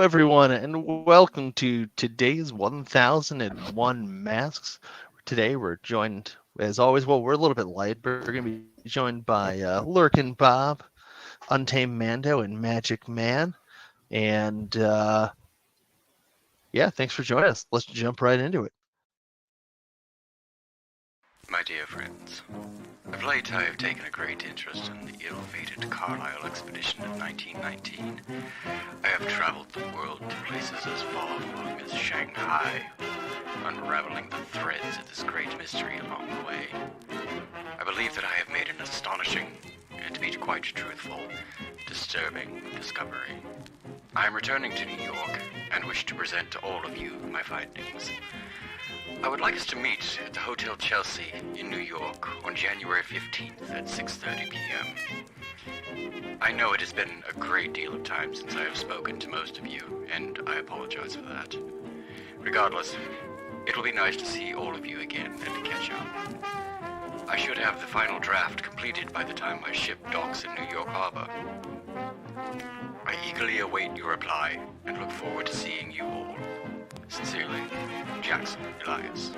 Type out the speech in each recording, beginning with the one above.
everyone, and welcome to today's 1001 Masks. Today, we're joined, as always, we're a little bit light, but we're going to be joined by Lurkin Bob, Untamed Mando, and Magic Man. And thanks for joining us. Let's jump right into it. My dear friends, of late I have taken a great interest in the ill-fated Carlisle expedition of 1919. I have traveled the world to places as far-flung as Shanghai, unraveling the threads of this great mystery along the way. I believe that I have made an astonishing, and to be quite truthful, disturbing discovery. I am returning to New York, and wish to present to all of you my findings. I would like us to meet at the Hotel Chelsea in New York on January 15th at 6:30 p.m. I know it has been a great deal of time since I have spoken to most of you, and I apologize for that. Regardless, it will be nice to see all of you again and to catch up. I should have the final draft completed by the time my ship docks in New York Harbor. I eagerly await your reply and look forward to seeing you all. Sincerely, Jackson Elias.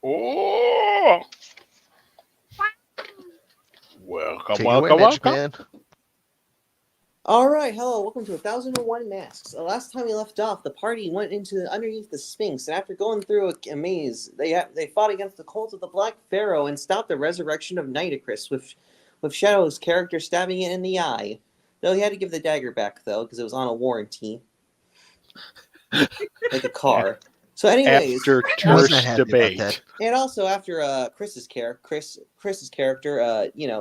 Oh! Take it away, Magic Man. All right, hello, welcome to 1001 Masks. The last time we left off, the party went into underneath the Sphinx, and after going through a maze, they fought against the cult of the Black Pharaoh and stopped the resurrection of Nitocris with Shadow's character stabbing it in the eye. Though he had to give the dagger back, though, because it was on a warranty. Like a car. So anyways, After terse debate. And also after Chris's character,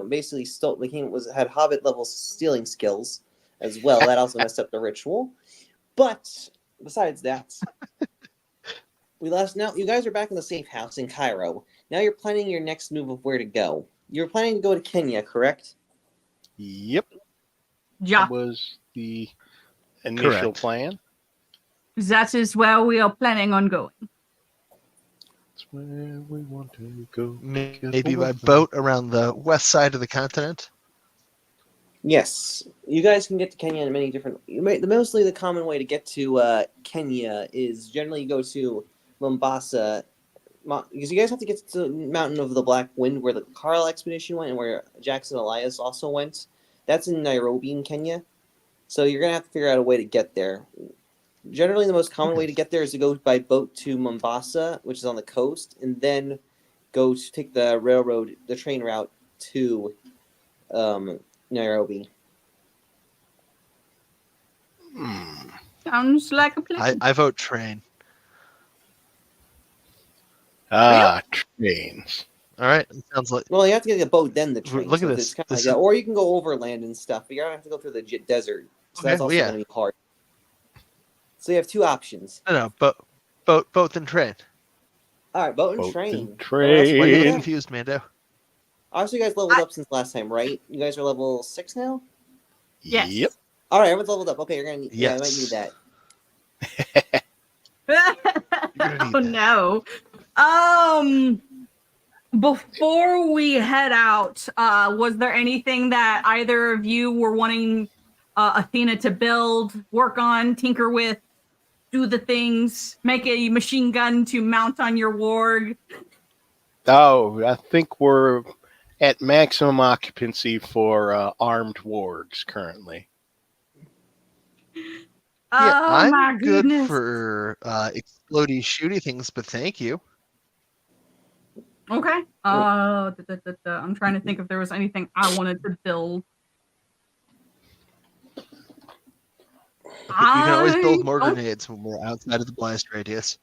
basically had Hobbit level stealing skills as well. That also messed up the ritual. But besides that, now you guys are back in the safe house in Cairo. Now you're planning your next move of where to go. You're planning to go to Kenya, correct? Yep. Yeah. That was the initial plan. That is where we are planning on going. That's where we want to go. Maybe by boat around the west side of the continent? Yes. You guys can get to Kenya in many different... Mostly the common way to get to Kenya is generally you go to Mombasa, because you guys have to get to the Mountain of the Black Wind where the Carl expedition went and where Jackson Elias also went. That's in Nairobi in Kenya. So you're going to have to figure out a way to get there. Generally, the most common way to get there is to go by boat to Mombasa, which is on the coast, and then go to take the train route to Nairobi. Sounds like a plan. I vote train. Trains. All right, sounds like. Well, you have to get a boat, then the train. Look at this. Kind of like that. Or you can go overland and stuff, but you're gonna have to go through the desert, so that's also gonna be hard. So you have two options. No, boat and train. All right, boat and train. Why are you confused, Mando? Obviously, you guys leveled up since last time, right? You guys are level 6 now? Yes. Yep. All right, everyone's leveled up. Okay, you're going to need... Yeah, I might need that. Oh, no. Before we head out, was there anything that either of you were wanting Athena to build, work on, tinker with, do the things, make a machine gun to mount on your warg? Oh, I think we're at maximum occupancy for armed wargs currently. I'm good for explodey shooty things, but thank you. Okay. I'm trying to think if there was anything I wanted to build. You can always build I more don't- grenades when we're outside of the blast radius.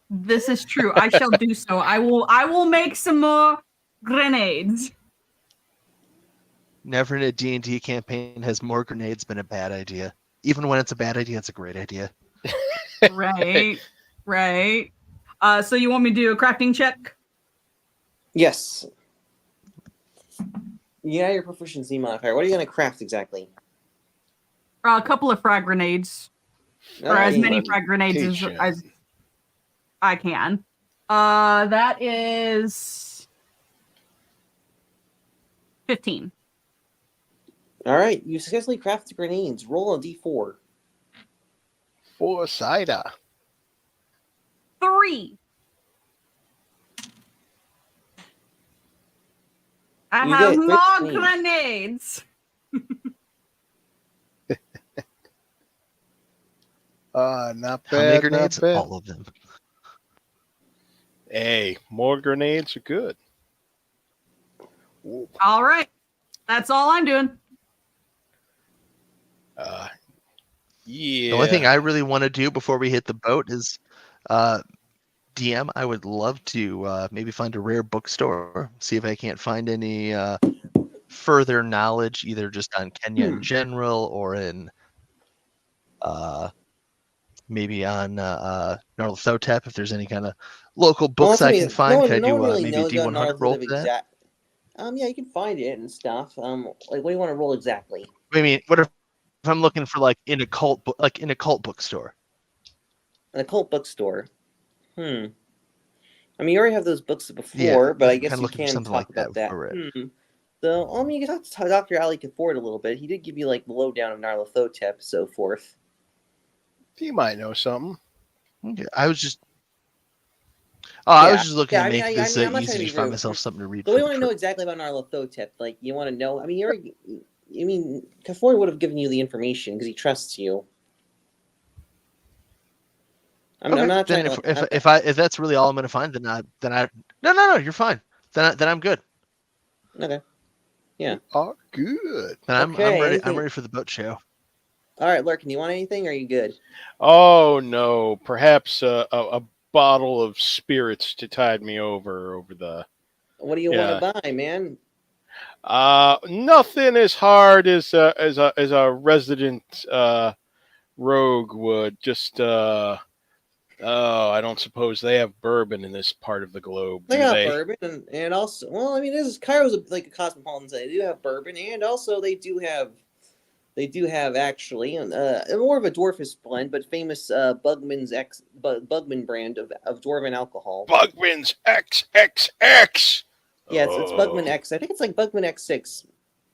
This is true. I shall do so. I will make some more grenades. Never in a D&D campaign has more grenades been a bad idea. Even when it's a bad idea, it's a great idea. Right. Right. So you want me to do a crafting check? Yes. Yeah, your proficiency modifier. What are you going to craft exactly? A couple of frag grenades. Or as many frag grenades as I can. That is 15. All right, you successfully crafted grenades. Roll a d4. For cider. 3. I You have get more 15. grenades. Not How many bad, grenades? not bad. All of them. Hey, more grenades are good. Ooh, All right. That's all I'm doing. yeah. The only thing I really want to do before we hit the boat is, DM, I would love to maybe find a rare bookstore, see if I can't find any further knowledge, either just on Kenya in general or in maybe on Nyarlathotep, if there's any kind of local books I can find. Could I no do one really maybe a knows about D100 roll Nyarlathotep for that? exact. Yeah, you can find it and stuff. Like, what do you want to roll exactly? I mean, what if I'm looking for like in a cult bookstore? An occult bookstore. I mean, you already have those books before, Yeah, but I I'm guess kind of you looking for can something talk like that. about that. Where we're at. So, I mean, you can talk to Dr. Ali Kafford a little bit. He did give you like the lowdown of Nyarlathotep, so forth. You might know something. Okay, I was just. Oh, I was just looking Yeah, to I mean, make this I'm not trying easy to to be find rude. myself something to read So for we the want to know trip. exactly about Nyarlathotep. Like, you want to know. I mean, Kafford would have given you the information because he trusts you. I'm not Then trying to. if that's really all I'm gonna find, then no, you're fine. Then I'm good. Okay. Yeah. Oh, good. Then I'm Okay, ready. anything- I'm ready for the boat show. All right, Lurkin, you want anything? Or are you good? Oh no, perhaps a bottle of spirits to tide me over the. What do you want to buy, man? Nothing as hard as a resident rogue would. Just oh, I don't suppose they have bourbon in this part of the globe, They do got they? bourbon, and also, well, I mean, Cairo's like a cosmopolitan city. They do have bourbon, and also they do have actually more of a dwarfish blend, but famous Bugman brand of dwarven alcohol. Bugman's XXX. Yes, it's Bugman X. I think it's like Bugman X6.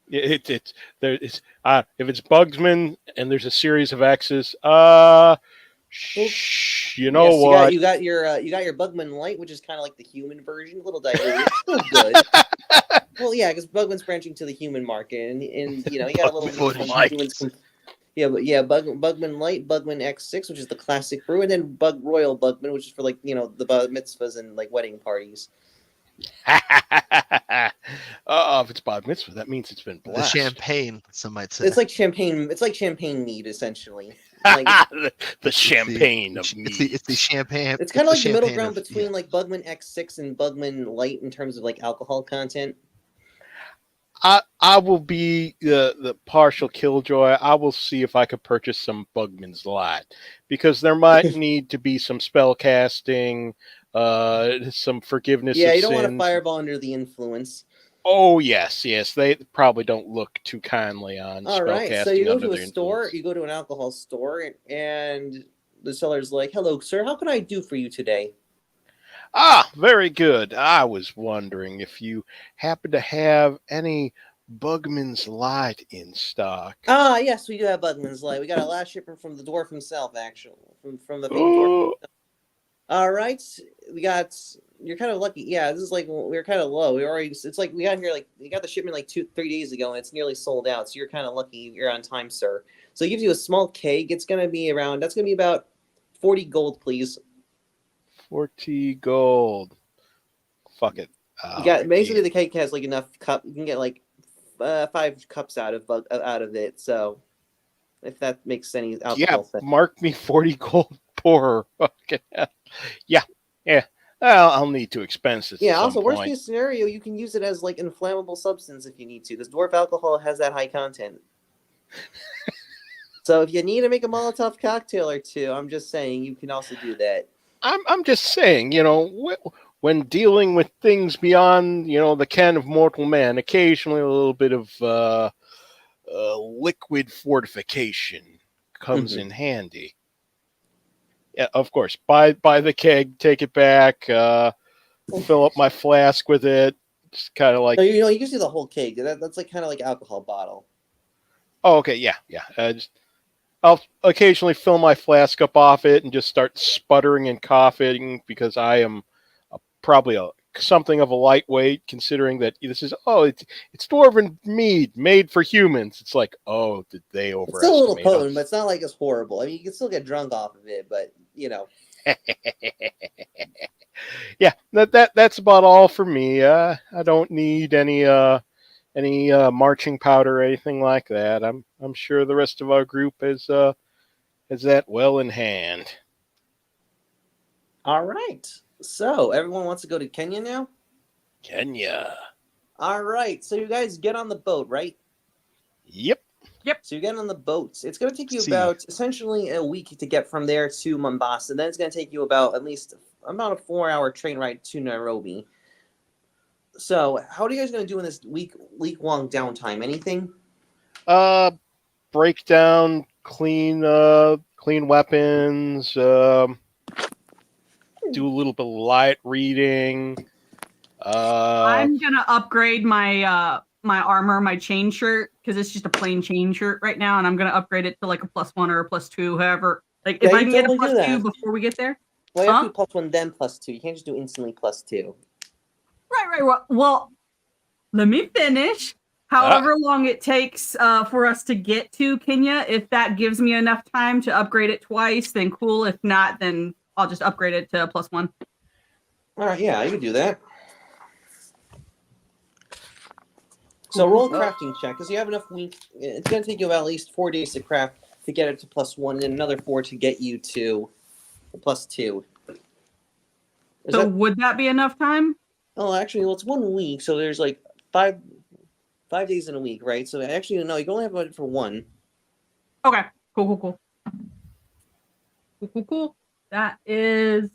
It's there. It's if it's Bugsman and there's a series of X's. You know Yes, what? you got your Bugman Light, which is kind of like the human version, a little diluted, still good. Well, yeah, because Bugman's branching to the human market, and you know, you got a little Bugman Light. Bugman Light, Bugman X6, which is the classic brew, and then Royal Bugman, which is for like, you know, the mitzvahs and like wedding parties. If it's bar mitzvah, that means it's been The blessed. champagne, some might say. It's like champagne. It's like champagne mead, essentially. Like, the champagne of mead. It's the champagne. it's kind of like the middle champagne ground of- between like Bugman X6 and Bugman Light in terms of like alcohol content. I will be the partial killjoy. I will see if I could purchase some Bugman's Light because there might need to be some spell casting, some forgiveness. Yeah, of you don't want to sins. fireball under the influence. Oh yes. They probably don't look too kindly on All spell right, casting. so you go under to a the store, influence. you go to an alcohol store, and the seller's like, "Hello, sir. How can I do for you today?" Very good. I was wondering if you happen to have any Bugman's Light in stock. Yes, we do have Bugman's Light. We got a last shipment from the dwarf himself, actually, from the famed dwarf. All right, we got. You're kind of lucky. Yeah, this is like we're kind of low. We already. It's like we got here like we got the shipment like 2-3 days ago, and it's nearly sold out. So you're kind of lucky. You're on time, sir. So it gives you a small keg. It's gonna be around. That's gonna be about 40 gold, please. 40 gold. fuck it. You got basically the cake has like enough cup. You can get like 5 cups out of it. So if that makes any alcohol sense. Mark me 40 gold poorer. Fucking hell. Yeah. Well, I'll need to expense it. Yeah. At Also, some worst point. case scenario, you can use it as like inflammable substance if you need to, because dwarf alcohol has that high content. So if you need to make a Molotov cocktail or two, I'm just saying you can also do that. I'm just saying, when dealing with things beyond, the ken of mortal man, occasionally a little bit of liquid fortification comes in handy. Yeah, of course. Buy the keg, take it back, fill up my flask with it. Just kind of like. So, you can see the whole keg. That's like kind of like alcohol bottle. Oh, okay, yeah. I'll occasionally fill my flask up off it and just start sputtering and coughing because I am probably something of a lightweight, considering that this is it's dwarven mead made for humans. It's like, did they overestimate? It's still a little potent, us? but it's not like it's horrible. I mean, you can still get drunk off of it, but Yeah, that's about all for me. I don't need any marching powder or anything like that. I'm sure the rest of our group has that well in hand. All right. So everyone wants to go to Kenya now? Kenya. All right. So you guys get on the boat, right? Yep. So you get on the boat. It's going to take you about essentially a week to get from there to Mombasa. Then it's going to take you about a 4-hour train ride to Nairobi. So how are you guys going to do in this week-long downtime? Anything? Break down, clean weapons. Do a little bit of light reading. I'm gonna upgrade my my armor, my chain shirt, because it's just a plain chain shirt right now, and I'm gonna upgrade it to like a +1 or a +2, however. Like if I can get a +2 before we get there. Well, you have to do +1 then +2. You can't just do instantly +2. Right. Well, let me finish. However long it takes for us to get to Kenya, if that gives me enough time to upgrade it twice, then cool. If not, then I'll just upgrade it to a +1. All right, yeah, you can do that. So roll a crafting check, because you have enough week. It's going to take you about at least 4 days to craft to get it to +1, and another 4 to get you to +2. Would that be enough time? Oh, actually, well, it's 1 week, so there's like 5 days in a week, right? So actually, no, you can only have it for 1. Okay, cool. That is.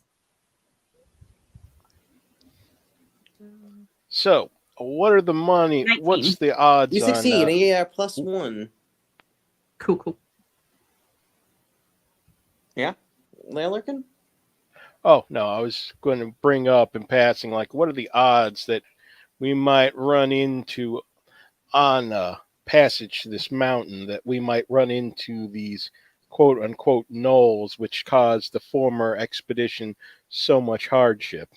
So, what are the money? 19. What's the odds? You succeed, and you have +1. Cool. Yeah, Larkin? Oh no, I was going to bring up in passing, like, what are the odds that we might run into on a passage to this mountain, that we might run into these quote unquote gnolls, which caused the former expedition so much hardship?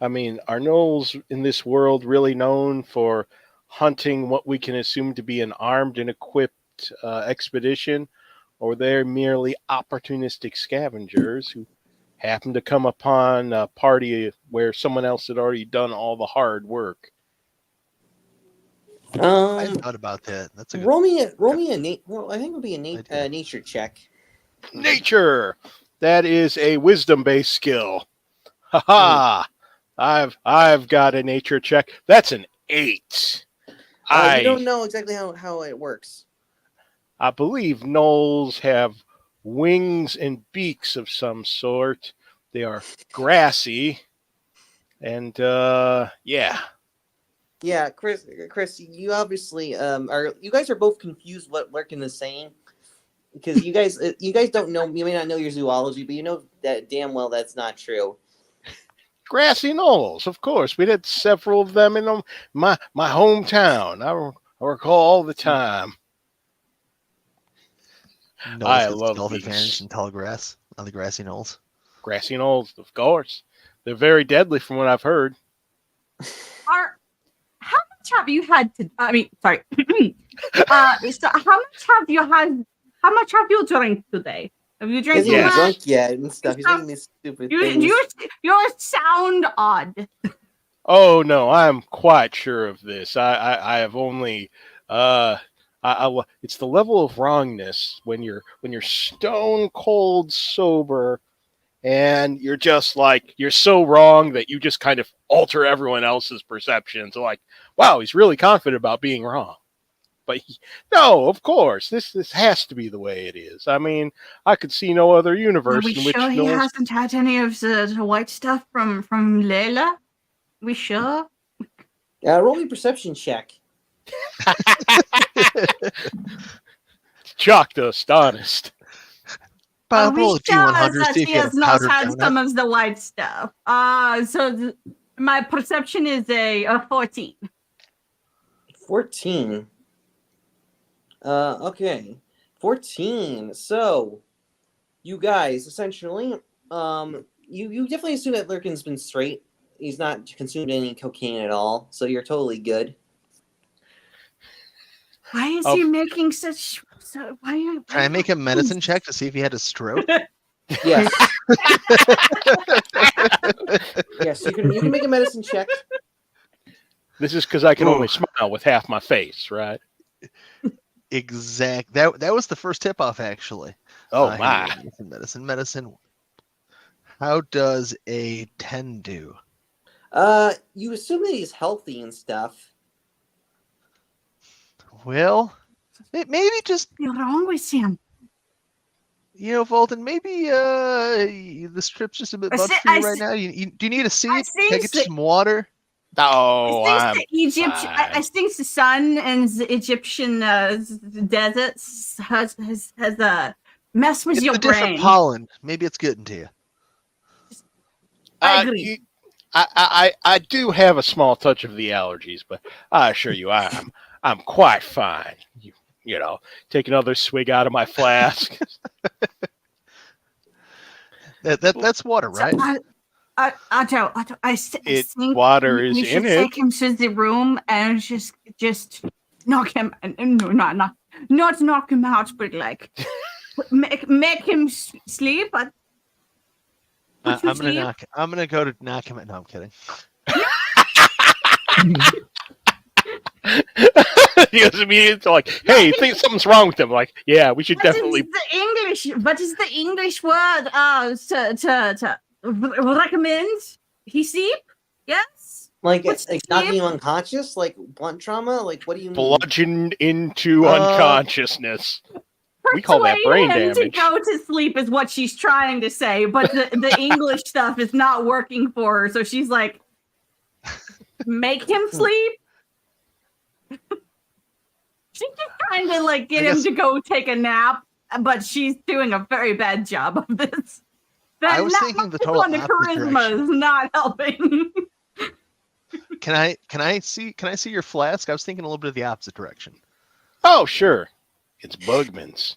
I mean, are gnolls in this world really known for hunting what we can assume to be an armed and equipped expedition, or they're merely opportunistic scavengers who happen to come upon a party where someone else had already done all the hard work? I thought about that. That's a good. Roll me a I think it would be a nature check. Nature. That is a wisdom-based skill. Ha! I've got a nature check. That's an 8. You don't know exactly how it works. I believe gnolls have wings and beaks of some sort. They are grassy, and yeah. Yeah, Chris, you obviously you guys are both confused what Larkin is saying, because you guys don't know. You may not know your zoology, but you know that damn well that's not true. Grassy knolls, of course. We had several of them in my hometown. I recall all the time. I love stealth these. Advantage in tall grass on the grassy knolls. Grassy knolls, of course. They're very deadly, from what I've heard. How much have you had to? I mean, sorry. So how much have you drank today? Have you He drank hasn't too even Yes. much? drunk yet and stuff. He's Stop. making these stupid You, things. you sound odd. Oh no, I'm quite sure of this. I have only it's the level of wrongness when you're stone cold sober and you're just like you're so wrong that you just kind of alter everyone else's perception. So like, wow, he's really confident about being wrong. But no, of course, this has to be the way it is. I mean, I could see no other Are universe we in which sure he no one's hasn't had any of the white stuff from Layla? We sure? Roll me a perception check. shocked, astonished. Are Bob, we roll a sure D100, that see if he you had has a not powdered had donut. some of the white stuff? My perception is a 14. 14. Okay. 14. So, you guys, essentially, you definitely assume that Lurkin's been straight. He's not consumed any cocaine at all, so you're totally good. Why is Of- he making such? So why? Can I make a medicine check to see if he had a stroke? Yes. Yes, you can make a medicine check. This is because I can Ooh. only smile with half my face, right? Exact. That was the first tip off, actually. Oh Here my! we go. Medicine. How does a 10 do? You assume that he's healthy and stuff. Well, maybe just, What's wrong with him? Volton, maybe the strip's just a bit I much see- for you I right see- now. Do you need a seat? Can I think get you some water? Oh, I I'm think the Egyptian, I fine. think the sun and the Egyptian deserts has messed with It's your a different brain. pollen. Maybe it's getting to you. I agree. I do have a small touch of the allergies, but I assure you, I'm quite fine. You know, take another swig out of my flask. That's water, So right? I think Water is we should in it. take him to the room and just knock him. No, not knock him out, but like make him sleep. Put to sleep. I'm gonna go to knock him out. No, I'm kidding. He was immediately like, "Hey, think something's wrong with him." Like, yeah, we should What definitely. is the English? What is the English word? To recommend he sleep? Yes. Like What's knocking sleep? him unconscious, like blunt trauma. Like, what do you mean? Bludgeoned into Uh, unconsciousness. We call that brain Persuade him damage. to go to sleep is what she's trying to say, but the English stuff is not working for her. So she's like, make him sleep. She's just trying to like get I him guess- to go take a nap, but she's doing a very bad job of this. I was thinking the total on the opposite charisma direction. is not helping. Can I see your flask? I was thinking a little bit of the opposite direction. Oh, sure. It's Bugman's.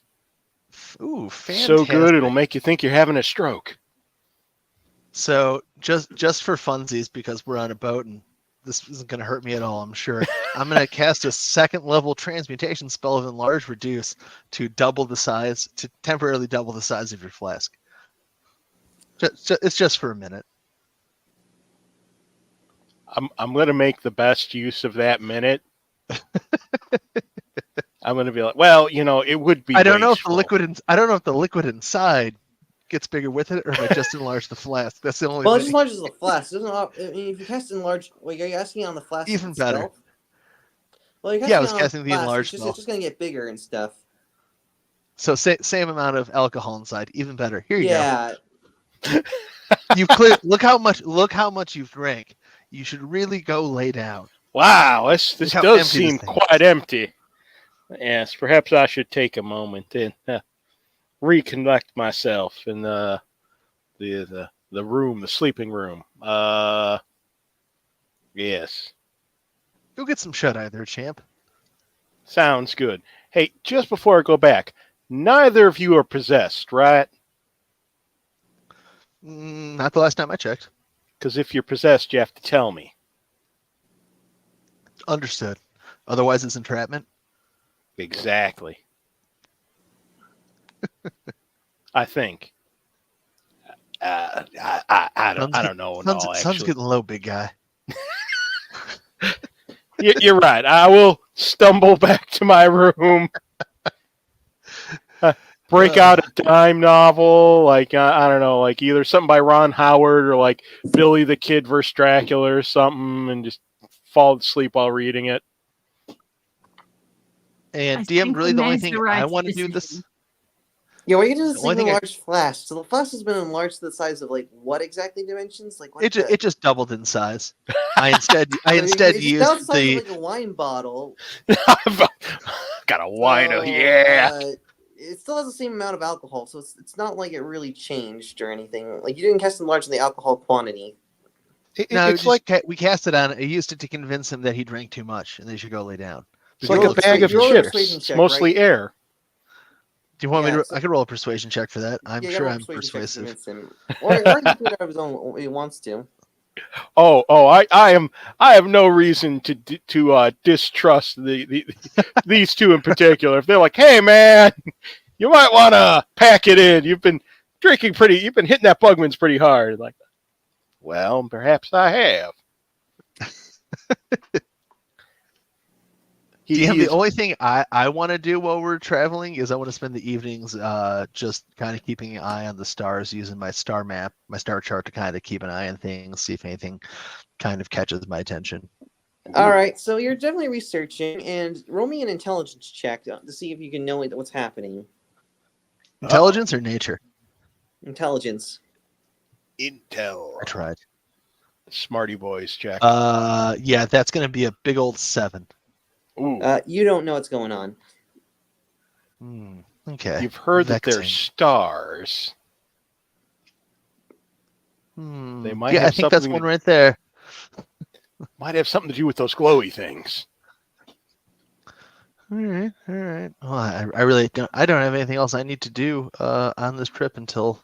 Ooh, fantastic. So good it'll make you think you're having a stroke. So just for funsies, because we're on a boat and this isn't going to hurt me at all, I'm sure. I'm going to cast a second level transmutation spell of enlarge reduce to temporarily double the size of your flask. It's just for a minute. I'm going to make the best use of that minute. I'm going to be like, well, it would be. I don't know if wasteful. I don't know if the liquid inside gets bigger with it, or if I just enlarge the flask. That's the only Well, it thing. just enlarges the flask. It doesn't. I mean, if you cast enlarge, wait, are you asking on the flask Even itself? better. Well, you're Yeah, I was on casting the flask, enlarged It's spell. just gonna get bigger and stuff. So same amount of alcohol inside, even better. Here you go. Yeah. You've cleared. Look how much you've drank. You should really go lay down. Wow, this Look how does empty seem this thing quite empty. Yes, perhaps I should take a moment and reconnect myself in the room, the sleeping room. Yes, Go get some shut eye there, champ. sounds good. Hey, just before I go back, neither of you are possessed, right? Not the last time I checked. Because if you're possessed, you have to tell me. Understood. Otherwise, it's entrapment. Exactly. I think. I don't know. No, Sun's actually, getting low, big guy. you're right. I will stumble back to my room, break out a dime novel, like I don't know, like either something by Ron Howard or like Billy the Kid versus Dracula or something, and just fall asleep while reading it. And I DM, think really we the only made thing the I right want to do decision. this. Yeah, we're gonna do The this only thing thing enlarged Flash. So the Flash has been enlarged to the size of like what exactly dimensions? Like what? It just doubled in size. I instead It's just now used the size of the like a wine bottle. Got a wino, So, yeah. it still has the same amount of alcohol, so it's not like it really changed or anything. Like you didn't cast enlarge in the alcohol quantity. no. It's like We cast it on. I used it to convince him that he drank too much and they should go lay down. it's Because like it a looks bag of pretty roll a here. persuasion chips. It's check, mostly right? air. Do you want me Yeah, to? so- I could roll a persuasion check for that. I'm Yeah, sure roll a I'm persuasion check to persuasive. convince him, or he can do it out of his own. He wants to. I have no reason to distrust these two in particular. If they're like, hey man, you might want to pack it in. You've been you've been hitting that Bugman's pretty hard. Like, well, perhaps I have. DM, the only thing I want to do while we're traveling is I want to spend the evenings just kind of keeping an eye on the stars, using my star map, my star chart to kind of keep an eye on things, see if anything kind of catches my attention. All right, so you're definitely researching, and roll me an intelligence check to see if you can know what's happening. Intelligence or nature? Intelligence. Intel. I tried. Smarty boys check. Yeah, that's gonna be a big old 7. Ooh. You don't know what's going on. Okay. You've heard that Vexing. they're stars. They might yeah, have I think that's something one to- right there. Might have something to do with those glowy things. All right. Well, I really don't. I don't have anything else I need to do on this trip until.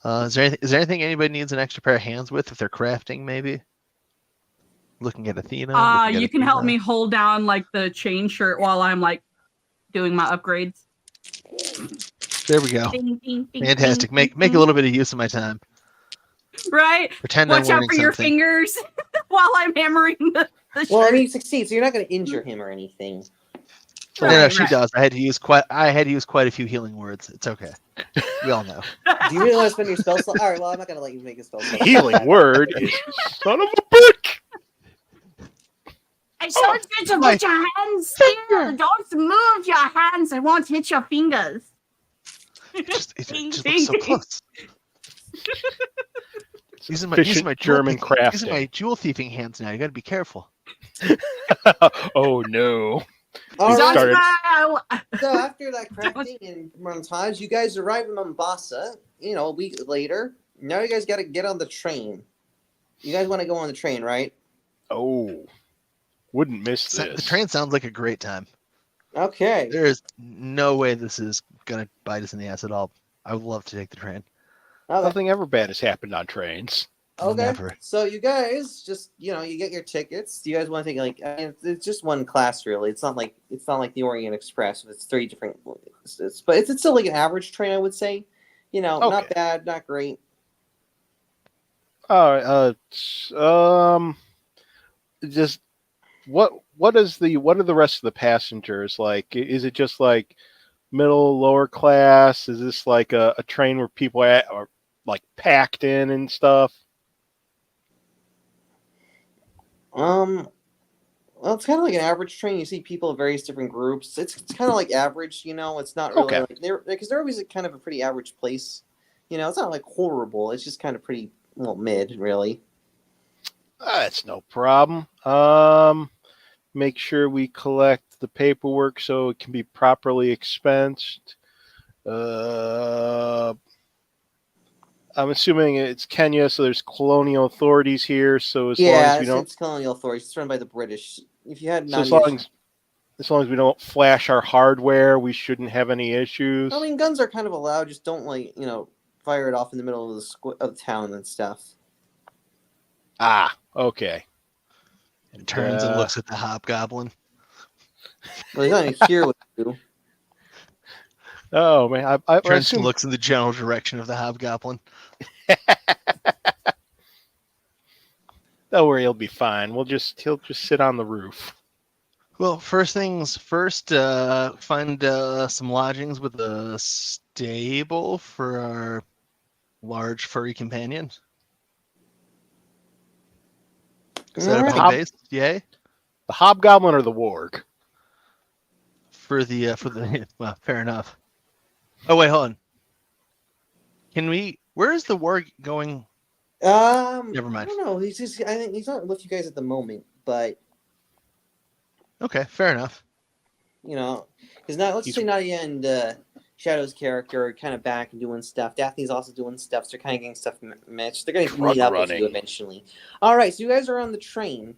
Is there anything anybody needs an extra pair of hands with if they're crafting? Maybe. Looking at Athena. looking at You can help Athena. me hold down like the chain shirt while I'm like doing my upgrades. There we go. Ding, ding, ding, Fantastic. ding, Make ding, a little bit of use of my time. right. Pretend I'm Watch out learning for your something. fingers while I'm hammering the shirt. Well, I mean, you succeed, so you're not going to injure him or anything. No, she does. I had to use quite a few healing words. It's okay. We all know. Do you really want to spend your spell slot? All right, well, I'm not going to let you make a spell slot. Healing word is son of a bitch. I saw you to put your hands here. Don't move your hands. I won't hit your fingers. It just Ding, looks ding, so ding. close. Using my Efficient German crafting. Using my jewel thieving hands now. You got to be careful. Oh no. All It right, started- so after that crafting and montage, you guys arrive in Mombasa, a week later. Now you guys got to get on the train. You guys want to go on the train, right? Oh. Wouldn't miss The this. train sounds like a great time. Okay. There is no way this is gonna bite us in the ass at all. I would love to take the train. Okay. Nothing ever bad has happened on trains. Okay. Never. So you guys just, you get your tickets. Do you guys want to take it's just one class really. It's not like the Orient Express. It's 3 different. But it's still like an average train, I would say. Not Okay. bad, not great. All right. Just what are the rest of the passengers like? Is it just like middle, lower class? Is this like a train where people are like packed in and stuff? Well, it's kind of like an average train. You see people of various different groups. It's kind of like average, It's not really Okay. because they're always kind of a pretty average place. It's not like horrible. It's just kind of pretty mid, really. That's no problem. Make sure we collect the paperwork so it can be properly expensed. I'm assuming it's Kenya, so there's colonial authorities here. So as long as we don't, it's colonial authorities. It's run by the British. If you had so Nadia, as long as we don't flash our hardware, we shouldn't have any issues. I mean, guns are kind of allowed. Just don't fire it off in the middle of the town and stuff. Ah, okay. And turns and looks at the hobgoblin. Well, he's not even here with you. Oh man, I Turns assume. and looks in the general direction of the hobgoblin. Don't worry, he'll be fine. He'll just sit on the roof. Well, first things first, find some lodgings with a stable for our large furry companion. Set up Alright. home base, yay. The hobgoblin or the warg? For the well, fair enough. Oh wait, hold on. Can we? Where is the warg going? Never I mind. don't know. He's just. I think he's not with you guys at the moment, but Okay, fair enough. you know, because now let's say Nadia and Shadow's character are kind of back and doing stuff. Daphne's also doing stuff. So they're kind of getting stuff matched. They're going to meet up with you eventually. All right, so you guys are on the train,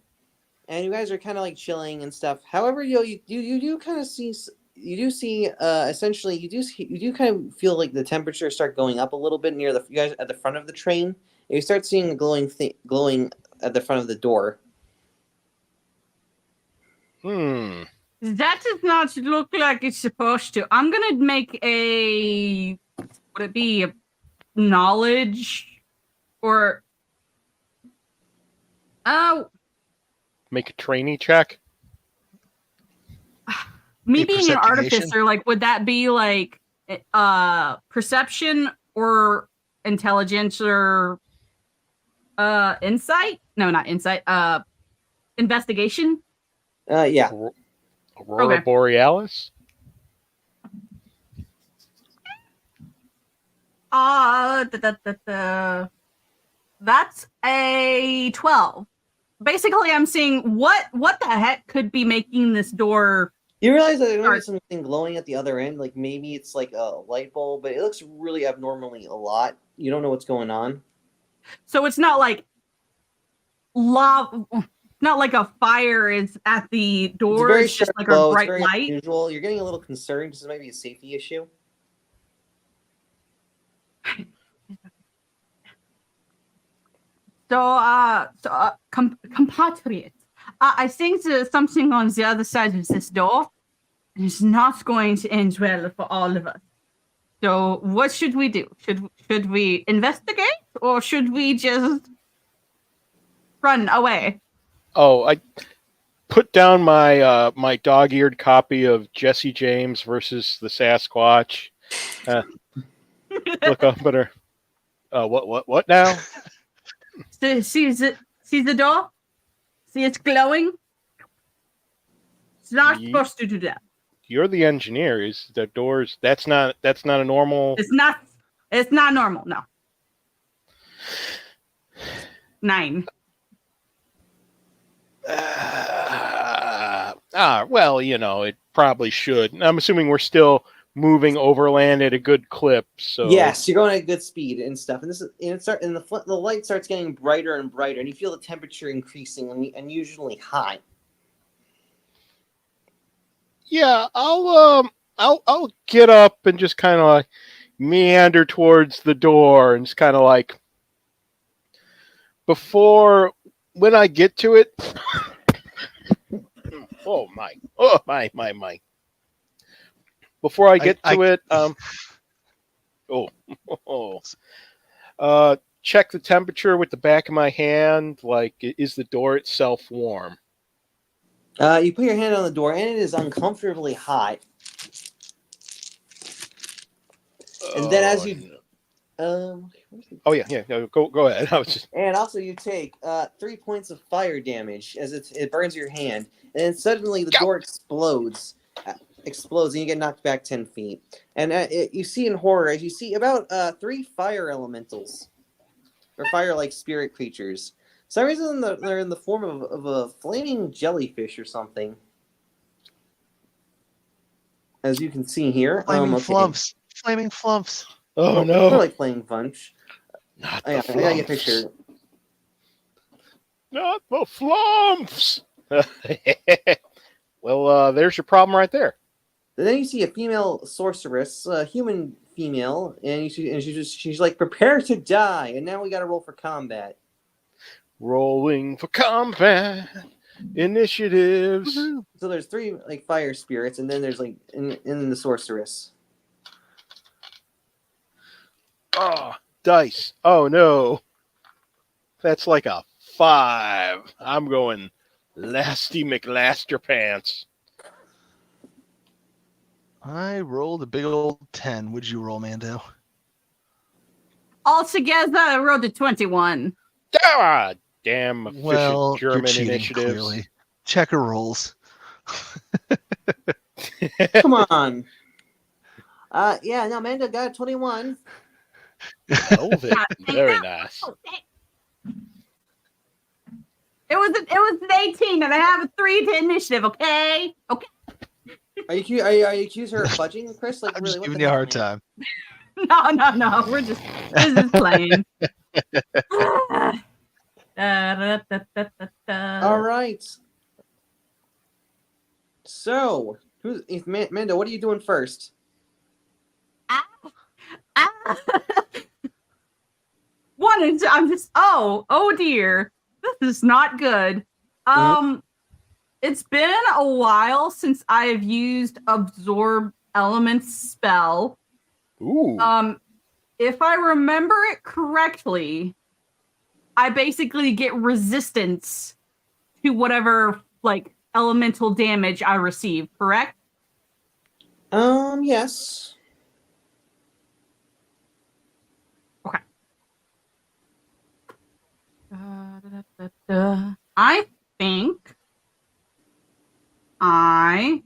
and you guys are kind of like chilling and stuff. However, you do kind of see. You do see, essentially, you do kind of feel like the temperature start going up a little bit near you guys at the front of the train. And you start seeing the glowing at the front of the door. That does not look like it's supposed to. I'm gonna make would it be a knowledge or Make a trainee check. me being an perceptigation? artificer, like would that be like perception or intelligence or insight? No, not insight. Investigation. Yeah. Aurora Borealis. That's a 12. Basically, I'm seeing what the heck could be making this door. You realize that there's something glowing at the other end, like maybe it's like a light bulb, but it looks really abnormally a lot. You don't know what's going on. So it's not like lava, not like a fire is at the door. It's just like a bright light. Unusual. You're getting a little concerned because it might be a safety issue. So, compatriot, I think there's something on the other side of this door. It's not going to end well for all of us. So, what should we do? Should we investigate, or should we just run away? Oh, I put down my my dog-eared copy of Jesse James versus the Sasquatch. Look up at her. What now? See the door? See it's glowing? It's not supposed to do that. You're the engineer. Is the doors? That's not a normal. It's not normal. No. 9. Well, it probably should. I'm assuming we're still moving overland at a good clip. So yes, you're going at good speed and stuff. And the light starts getting brighter and brighter, and you feel the temperature increasing and unusually high. Yeah, I'll get up and just kind of like meander towards the door and just kind of like when I get to it. Oh my. Before I get to it, check the temperature with the back of my hand. Like, is the door itself warm? You put your hand on the door, and it is uncomfortably hot. And then as you... Oh, yeah. Go ahead. And also you take 3 points of fire damage as it burns your hand. And then suddenly the door explodes, and you get knocked back 10 feet. And you see in horror, as you see about 3 fire elementals, or fire-like spirit creatures. For some reason, they're in the form of a flaming jellyfish or something. As you can see here. Flaming flumps. Flaming flumps. Oh, no. They're like flaming punch. Not I gotta get a picture. Not the flumps. Well, there's your problem right there. And then you see a female sorceress, a human female, and she's like, prepare to die. And now we got to roll for combat. Rolling for combat initiatives. So there's 3 like fire spirits, and then there's like in the sorceress. Oh, dice. Oh no. That's like a 5. I'm going Lasty McLasterpants. I rolled a big old 10. Would you roll, Mando? Altogether, I rolled a 21. Ah, damn efficient Well, you're German cheating, initiatives. clearly. Checker rolls. Come on. Yeah, no, Mando got 21. Velvet. Very nice. It was an 18, and I have a 3 to initiative. Okay. Are you accusing her of fudging, Chris? Like, I'm really? just What giving the you a hell, hard man? time. No. We're just playing. All right. So, Mando? What are you doing first? I'm just. Oh dear. This is not good. It's been a while since I have used Absorb Elements spell. Ooh. If I remember it correctly, I basically get resistance to whatever like elemental damage I receive, correct? Yes. Okay. I think sorry.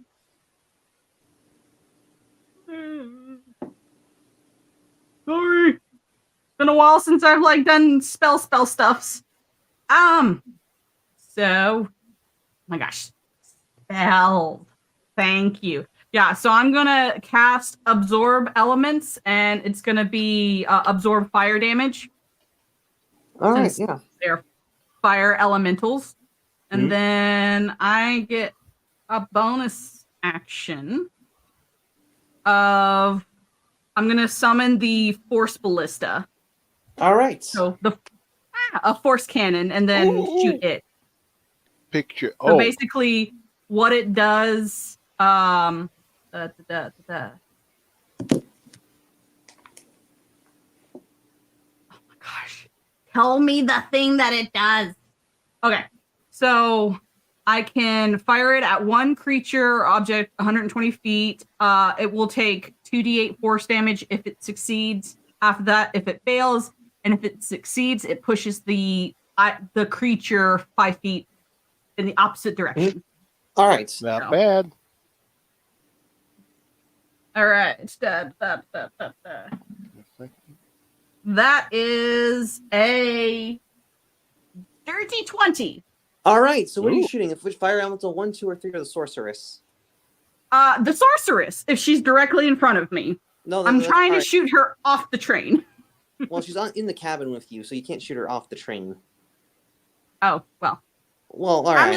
Been a while since I've like done spell stuffs. So my gosh. Spell. Thank you. Yeah, so I'm gonna cast Absorb Elements, and it's gonna be absorb fire damage. All right. Since Yeah. they're fire elementals. And then I get a bonus action of I'm gonna summon the Force Ballista. All right. So a force cannon, and then shoot it. Picture. So basically, what it does. Oh my gosh! Tell me the thing that it does. Okay, so I can fire it at one creature or object 120 feet. It will take 2d8 force damage if it succeeds. After that, if it fails, and if it succeeds, it pushes the creature 5 feet in the opposite direction. All right. Not bad. All right. That is a dirty 20. All right. So what are you shooting? Which fire elemental? 1, 2, or 3, or the sorceress? The sorceress, if she's directly in front of me. No, I'm trying to shoot her off the train. Well, she's in the cabin with you, so you can't shoot her off the train. Oh, well. Well, all right.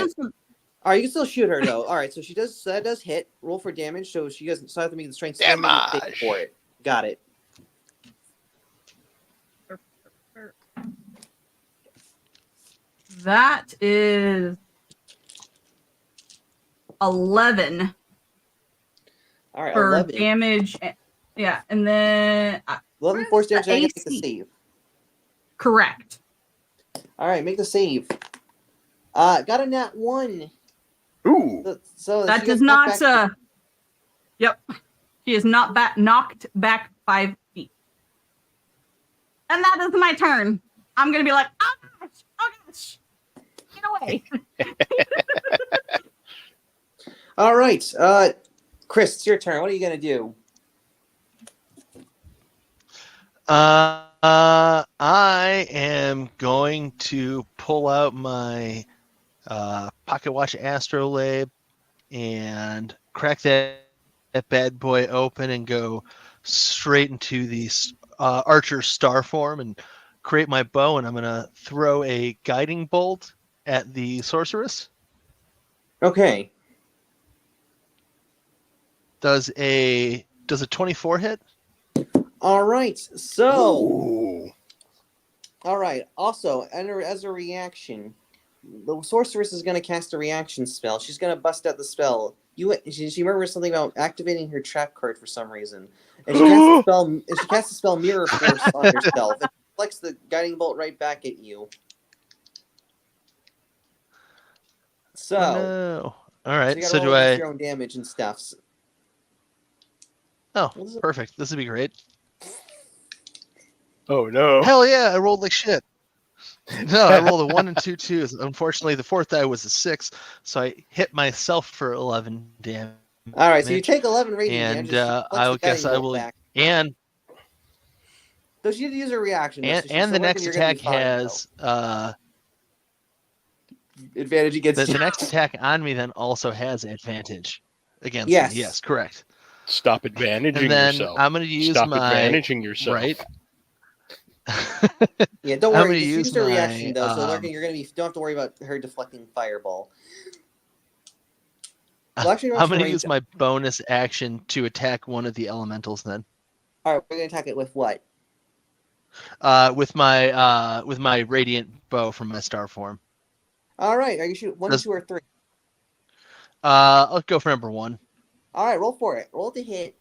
All right, you can still shoot her though. All right, so she does. So that does hit. Roll for damage. So she doesn't. So I have to make the strength Damage for it. Got it. That is 11. All right, for 11 damage. Yeah, and then 11 force damage. And I get to make the save. Correct. All right, make the save. Got a nat 1. Ooh. So that does not. Yep, she is not knocked back 5 feet. And that is my turn. I'm gonna be like, oh gosh, get away. All right, Chris, it's your turn. What are you gonna do? I am going to pull out my pocket watch astrolabe and crack that bad boy open and go straight into the archer star form and create my bow, and I'm going to throw a guiding bolt at the sorceress. Okay. Does a 24 hit? All right. So. Ooh. All right. Also, as a reaction, the sorceress is going to cast a reaction spell. She's going to bust out the spell. She remembers something about activating her trap card for some reason, and she casts the spell. And she casts the spell Mirror Force on herself. It deflects the guiding bolt right back at you. So, Oh, no. All so right. you So, gotta roll do against I? your own damage and stuff. Oh, perfect. This would be great. Oh no! Hell yeah! I rolled like shit. No, I rolled a 1 and 2 twos. Unfortunately, the fourth die was a 6, so I hit myself for 11 damage. All right, so you take 11 radiant and damage. I guess I will. Back. And So she did use her reaction. and the next attack has advantage against the next attack on me. Then also has advantage against Yes. me. Yes, correct. Stop advantaging And then yourself. I'm going to use Stop my advantaging yourself. right. Yeah, don't I'm worry. gonna Just use use her my, reaction though. So Lurkin, you're gonna be don't have to worry about her deflecting fireball. Well, actually, I'm going to use my bonus action to attack one of the elementals. Then All right, we're gonna attack it with what? with my radiant bow from my star form. All right, are you shoot 1, 2, or 3? I'll go for number 1. All right, roll for it. Roll to hit.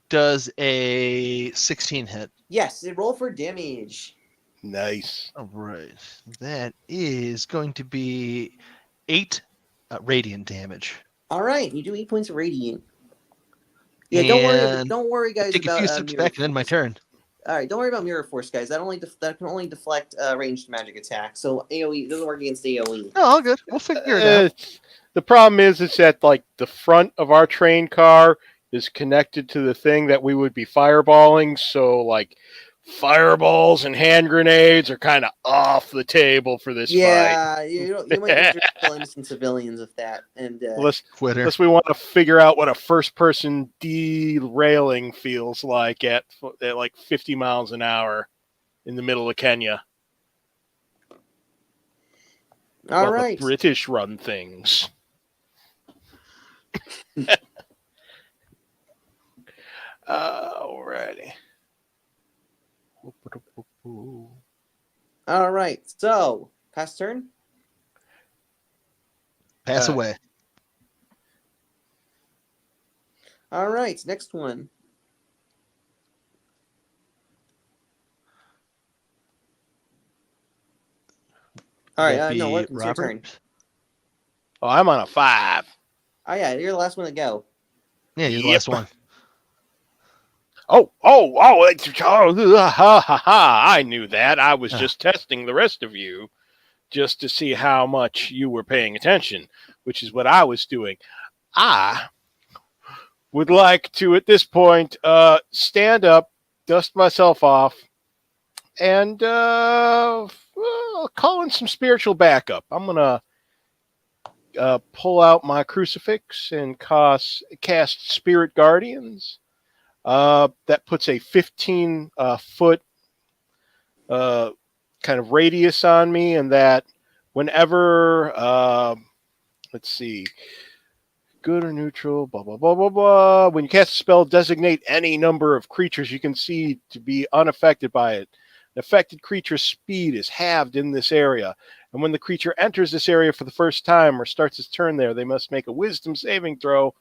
Does a 16 hit? Yes, roll for damage. Nice. All right, that is going to be 8 radiant damage. All right, you do 8 points of radiant. Yeah, don't worry, guys. Take a few steps back and then my turn. All right, don't worry about Mirror Force, guys. That can only deflect ranged magic attacks. So AOE doesn't work against AOE. Oh, all good. We'll figure it out. The problem is that like the front of our train car is connected to the thing that we would be fireballing. So like fireballs and hand grenades are kind of off the table for this fight. Yeah, you might injure innocent civilians with that. And Quitter. Unless we want to figure out what a first-person derailing feels like at like 50 miles an hour in the middle of Kenya. All right, the British run things. Alrighty. All right. So, pass turn. Pass away. All right. Next one. All right. No, it's your turn. Oh, I'm on a 5. Oh yeah, you're the last one to go. Yeah, you're the last one. I knew that. I was just testing the rest of you just to see how much you were paying attention, which is what I was doing. I would like to, at this point, stand up, dust myself off, and call in some spiritual backup. I'm going to pull out my crucifix and cast Spirit Guardians. That puts a 15-foot kind of radius on me, and that whenever, let's see, good or neutral, blah, blah, blah, blah, blah. When you cast a spell, designate any number of creatures you can see to be unaffected by it. An affected creature's speed is halved in this area. And when the creature enters this area for the first time or starts its turn there, they must make a wisdom saving throw.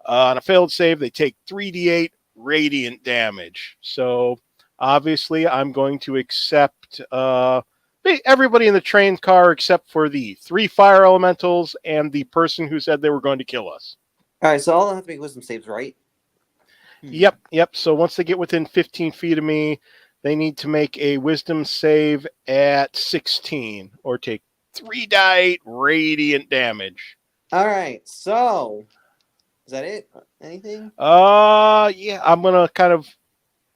On a failed save, they take 3d8 radiant damage. So obviously I'm going to accept everybody in the train car except for the 3 fire elementals and the person who said they were going to kill us. All right, so all have to make wisdom saves, right? Yep. So once they get within 15 feet of me, they need to make a wisdom save at 16 or take 3d8 radiant damage. All right, so is that it? Anything? Yeah, I'm going to kind of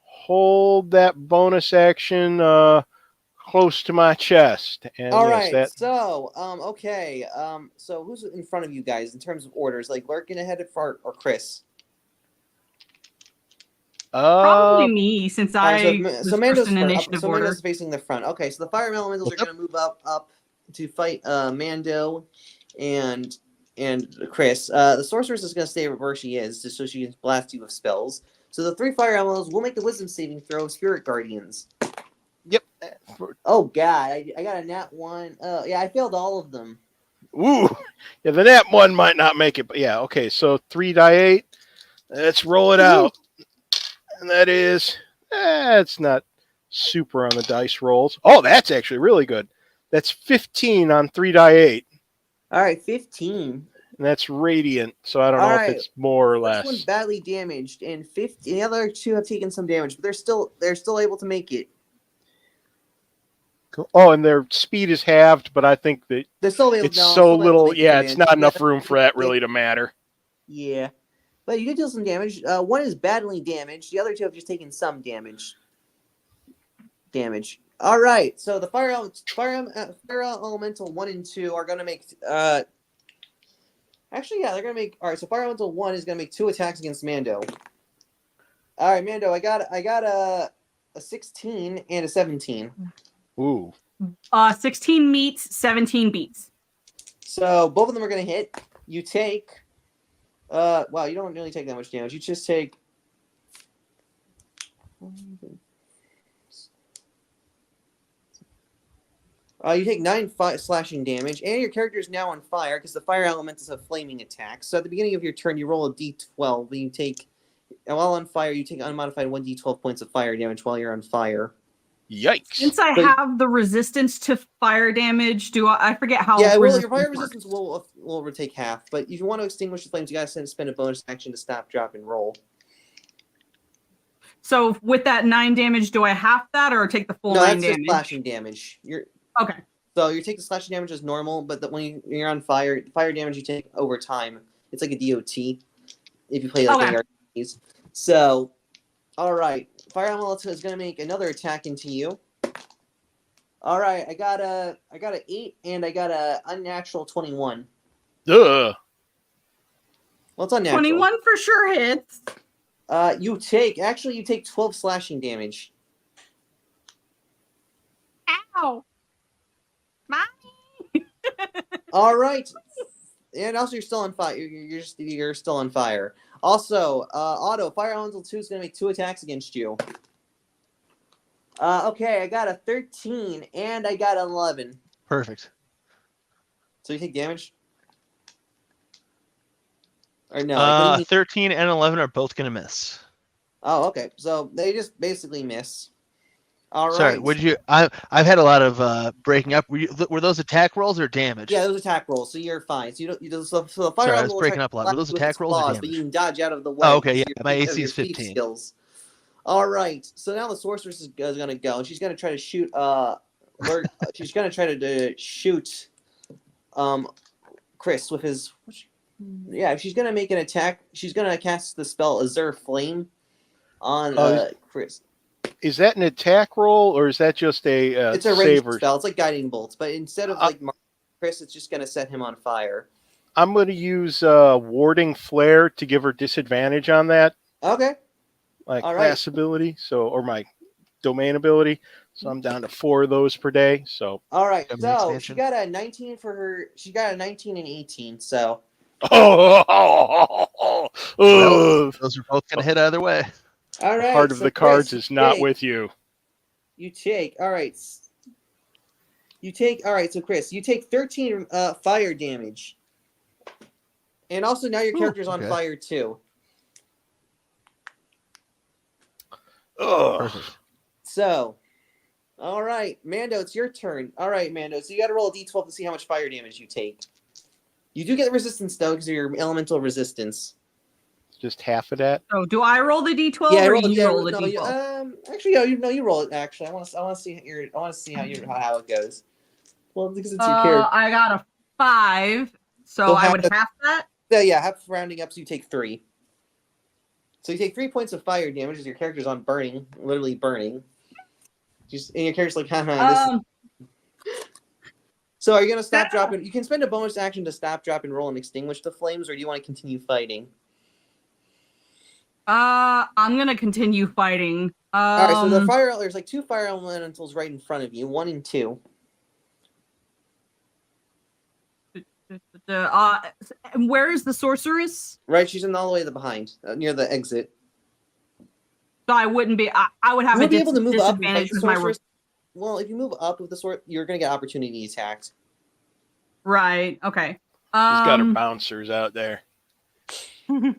hold that bonus action close to my chest. And all right, so okay, so who's in front of you guys in terms of orders? Like Lurkin ahead of or Chris? Probably me, since I was Mando's first in initiative order. Mando's facing the front. Okay, so the fire elementals are going to move up to fight Mando and Chris. The sorceress is going to stay where she is, just so she can blast you with spells. So the 3 fire elementals will make the wisdom saving throw of Spirit Guardians. Yep. Oh god, I got a nat 1. Yeah, I failed all of them. Ooh, yeah, the net one might not make it, but yeah, okay. So 3 die 8. Let's roll it out, and that is it's not super on the dice rolls. Oh, that's actually really good. That's 15 on 3 die 8, All right, 15. and that's radiant. So I don't All know if right. it's more or First one less. badly damaged, and 50. The other two have taken some damage, but they're still able to make it. Cool. Oh, and their speed is halved, but I think that They're still able. it's No, so still able to little. make Yeah, it, it's man. not Yeah, enough room for that really to matter. yeah. But you did deal some damage. One is badly damaged. The other two have just taken some damage. All right. So the fire elemental 1 and 2 are gonna make. Actually, yeah, they're gonna make. All right. So fire elemental 1 is gonna make 2 attacks against Mando. All right, Mando. I got a 16 and a 17. Ooh. 16 meets, 17 beats. So both of them are gonna hit. You take. Wow, you don't really take that much damage. You just take. You take 9 slashing damage, and your character is now on fire because the fire element is a flaming attack. So at the beginning of your turn, you roll a d12, and you take, while on fire, you take unmodified 1d12 points of fire damage while you're on fire. Yikes. Since I have the resistance to fire damage, I forget how? Yeah, well, your fire resistance will take half, but if you want to extinguish the flames, you gotta spend a bonus action to stop, drop, and roll. So with that 9 damage, do I half that or take the full 9 damage? No, that's just slashing damage. Okay. So you take the slashing damage as normal, but when you're on fire, fire damage you take over time. It's like a DOT if you play like ARPGs. So, all right, fire elemental is gonna make another attack into you. All right, I got a 8 and I got a unnatural 21. Duh. Well, it's unnatural. 21 for sure hits. You take 12 slashing damage. Ow. Mommy. All right. And also, you're still on fire. You're still on fire. Also, Otto, Fire Elemental 2 is going to make 2 attacks against you. Okay, I got a 13 and I got an 11. Perfect. So you take damage? Or no? 13 and 11 are both going to miss. Oh, okay. So they just basically miss. All right. Sorry, would you? I've had a lot of breaking up. Were those attack rolls or damage? Yeah, those attack rolls. So you're fine. So so the fire Sorry, I was breaking up a lot. Were those attack rolls or damage? But you can dodge out of the way. Oh, okay. Yeah, my AC is 15. Skills. All right. So now the sorceress is going to go, and she's going to try to shoot. She's going to try to shoot. Chris with his. Yeah, she's going to make an attack. She's going to cast the spell Azure Flame on Chris. Is that an attack roll, or is that just a it's a ranged spell. It's like guiding bolts, but instead of Chris, it's just going to set him on fire. I'm going to use warding flare to give her disadvantage on that. Okay. My class ability, or my domain ability. So I'm down to 4 of those per day. So all right. So she got a 19 for her. She got a 19 and 18. So. Well, those are both going to hit either way. All right. The heart of the cards is not with you. You take. All right. All right. So Chris, you take 13 fire damage, and also now your character's on fire too. Perfect. So, all right, Mando, it's your turn. All right, Mando. So you got to roll a d12 to see how much fire damage you take. You do get resistance though because of your elemental resistance. Just half of that. Oh, do I roll the d12 or you roll the d12? Actually, you roll it. Actually, I want to see how it goes. Well, because it's your character. I got a 5, so I would half that. Yeah, half rounding up, so you take 3. So you take 3 points of fire damage as your character's on burning, literally burning. And your character's like, haha. So are you gonna stop, drop, and you can spend a bonus action to stop, drop, and roll and extinguish the flames, or do you want to continue fighting? I'm gonna continue fighting. All right, so there's like 2 fire elementals right in front of you, 1 and 2. Where is the sorceress? Right, she's in all the way behind, near the exit. So I wouldn't be. I would have be able to move up. With my Well, if you move up with the sword, you're going to get opportunity attacked. Right. Okay. She's got her bouncers out there. Okay.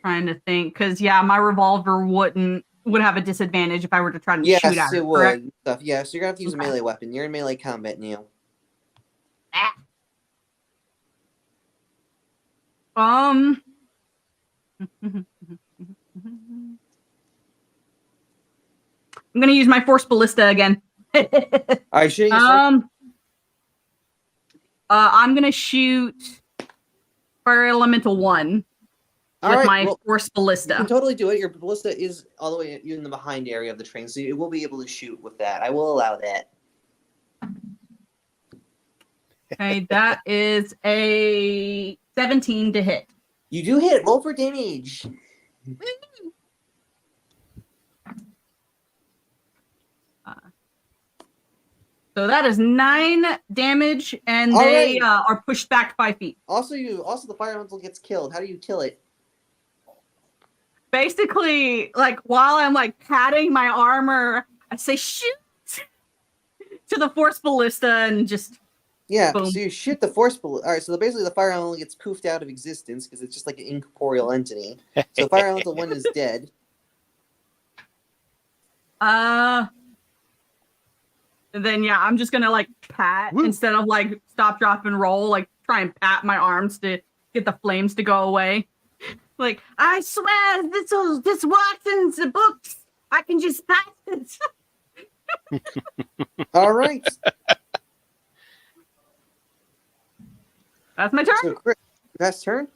Trying to think, because my revolver would have a disadvantage if I were to try to shoot at Yes, her. it Correct? would. Stuff. Yeah, so you're gonna have to use a Okay. melee weapon. You're in melee combat now. I'm gonna use my force ballista again. All right, shooting. Start. I'm gonna shoot fire elemental 1 with my force You ballista. can totally do it. Your ballista is all the way in the behind area of the train, so you will be able to shoot with that. I will allow that. Okay, that is a 17 to hit. You do hit. Roll for damage. So that is 9 damage, and they are pushed back 5 feet. Also, the fire elemental gets killed. How do you kill it? Basically, like while I'm like patting my armor, I say shoot to the force ballista and just boom. So you shoot the force ballista. All right, so basically the fire elemental gets poofed out of existence because it's just like an incorporeal entity. So fire elemental 1 is dead. Then I'm just gonna like pat instead of like stop, drop, and roll. Like try and pat my arms to get the flames to go away. Like I swear, this works in the books. I can just pat it. All right. That's my turn. So Chris, best turn.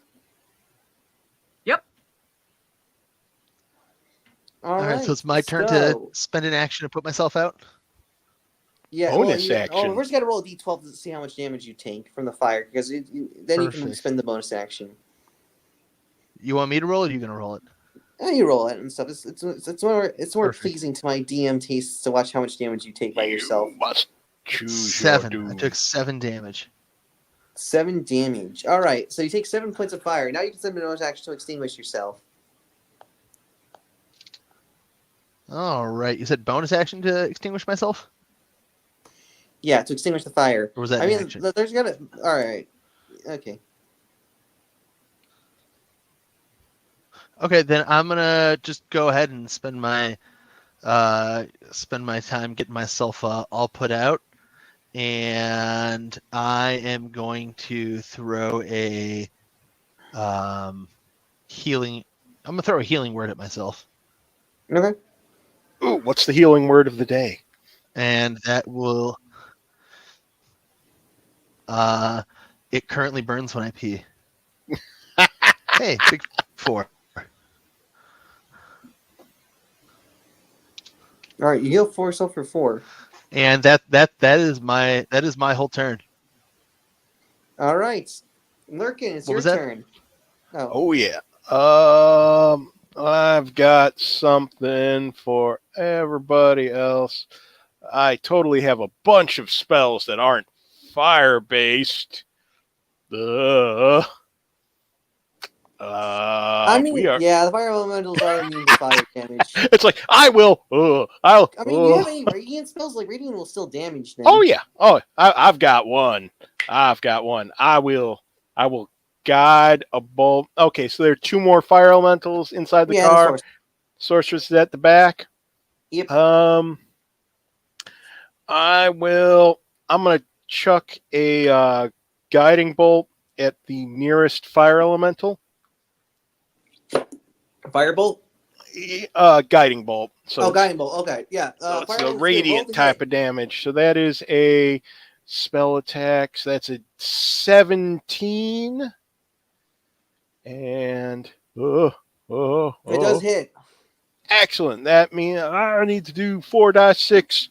Yep. All right, so it's my turn to spend an action to put myself out. Yeah, bonus action. We're just gonna roll a d12 to see how much damage you take from the fire, because then you can spend the bonus action. You want me to roll it? Or are you gonna roll it? Yeah, you roll it and stuff. It's more pleasing to my DM tastes to watch how much damage you take by yourself. You must choose 7. your doom. I took 7 damage. 7 damage. All right, so you take 7 points of fire. Now you can spend a bonus action to extinguish yourself. All right, you said bonus action to extinguish myself? Yeah, to extinguish the fire. Or was that an action? There's gotta. All right. Okay. Okay, then I'm gonna just go ahead and spend my time getting myself all put out, and I am going to throw a healing. I'm gonna throw a healing word at myself. Okay. Ooh, what's the healing word of the day? And that will. It currently burns when I pee. Hey, big 4. All right, you heal for yourself for 4. And that is my whole turn. All right, Lurkin, it's your turn. Oh yeah. I've got something for everybody else. I totally have a bunch of spells that aren't fire-based. The fire elementals are immune to fire damage. It's like you have any radiant spells? Like radiant will still damage them. Oh yeah. Oh, I've got one. I will guide a bolt. Okay, so there are 2 more fire elementals inside the car. Sorceress is at the back. Yep. I'm gonna chuck a guiding bolt at the nearest fire elemental. Firebolt? Guiding bolt. So guiding bolt. Okay, yeah. So it's a radiant type of damage. So that is a spell attack. So that's a 17. And it does hit. Excellent. That means I need to do 4-6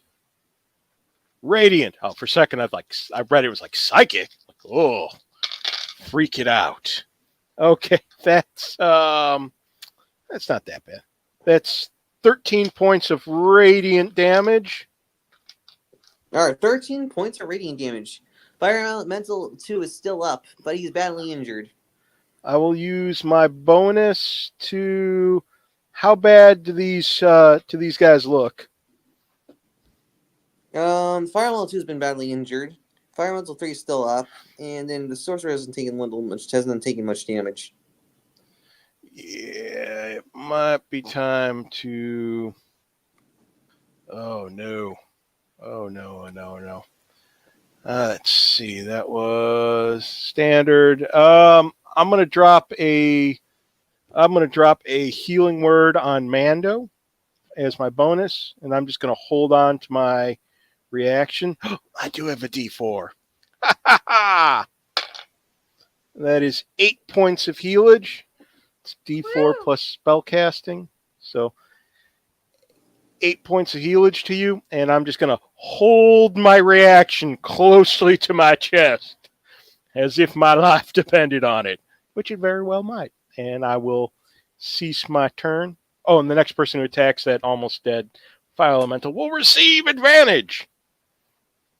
radiant. Oh, for a second I read it was like psychic. Like, freak it out. Okay, that's not that bad. That's 13 points of radiant damage. All right, 13 points of radiant damage. Fire Elemental 2 is still up, but he's badly injured. I will use my bonus to. How bad do these guys look? Fire Elemental 2 has been badly injured. Fire Elemental 3 is still up, and then the Sorcerer hasn't taken much damage. Yeah, it might be time to. Oh no! Oh no! Oh no! No! Let's see. That was standard. I'm gonna drop a healing word on Mando as my bonus, and I'm just gonna hold on to my reaction. I do have a D4. That is 8 points of healage. It's D4 plus spellcasting. So 8 points of healage to you, and I'm just going to hold my reaction closely to my chest as if my life depended on it, which it very well might. And I will cease my turn. Oh, and the next person who attacks that almost dead fire elemental will receive advantage.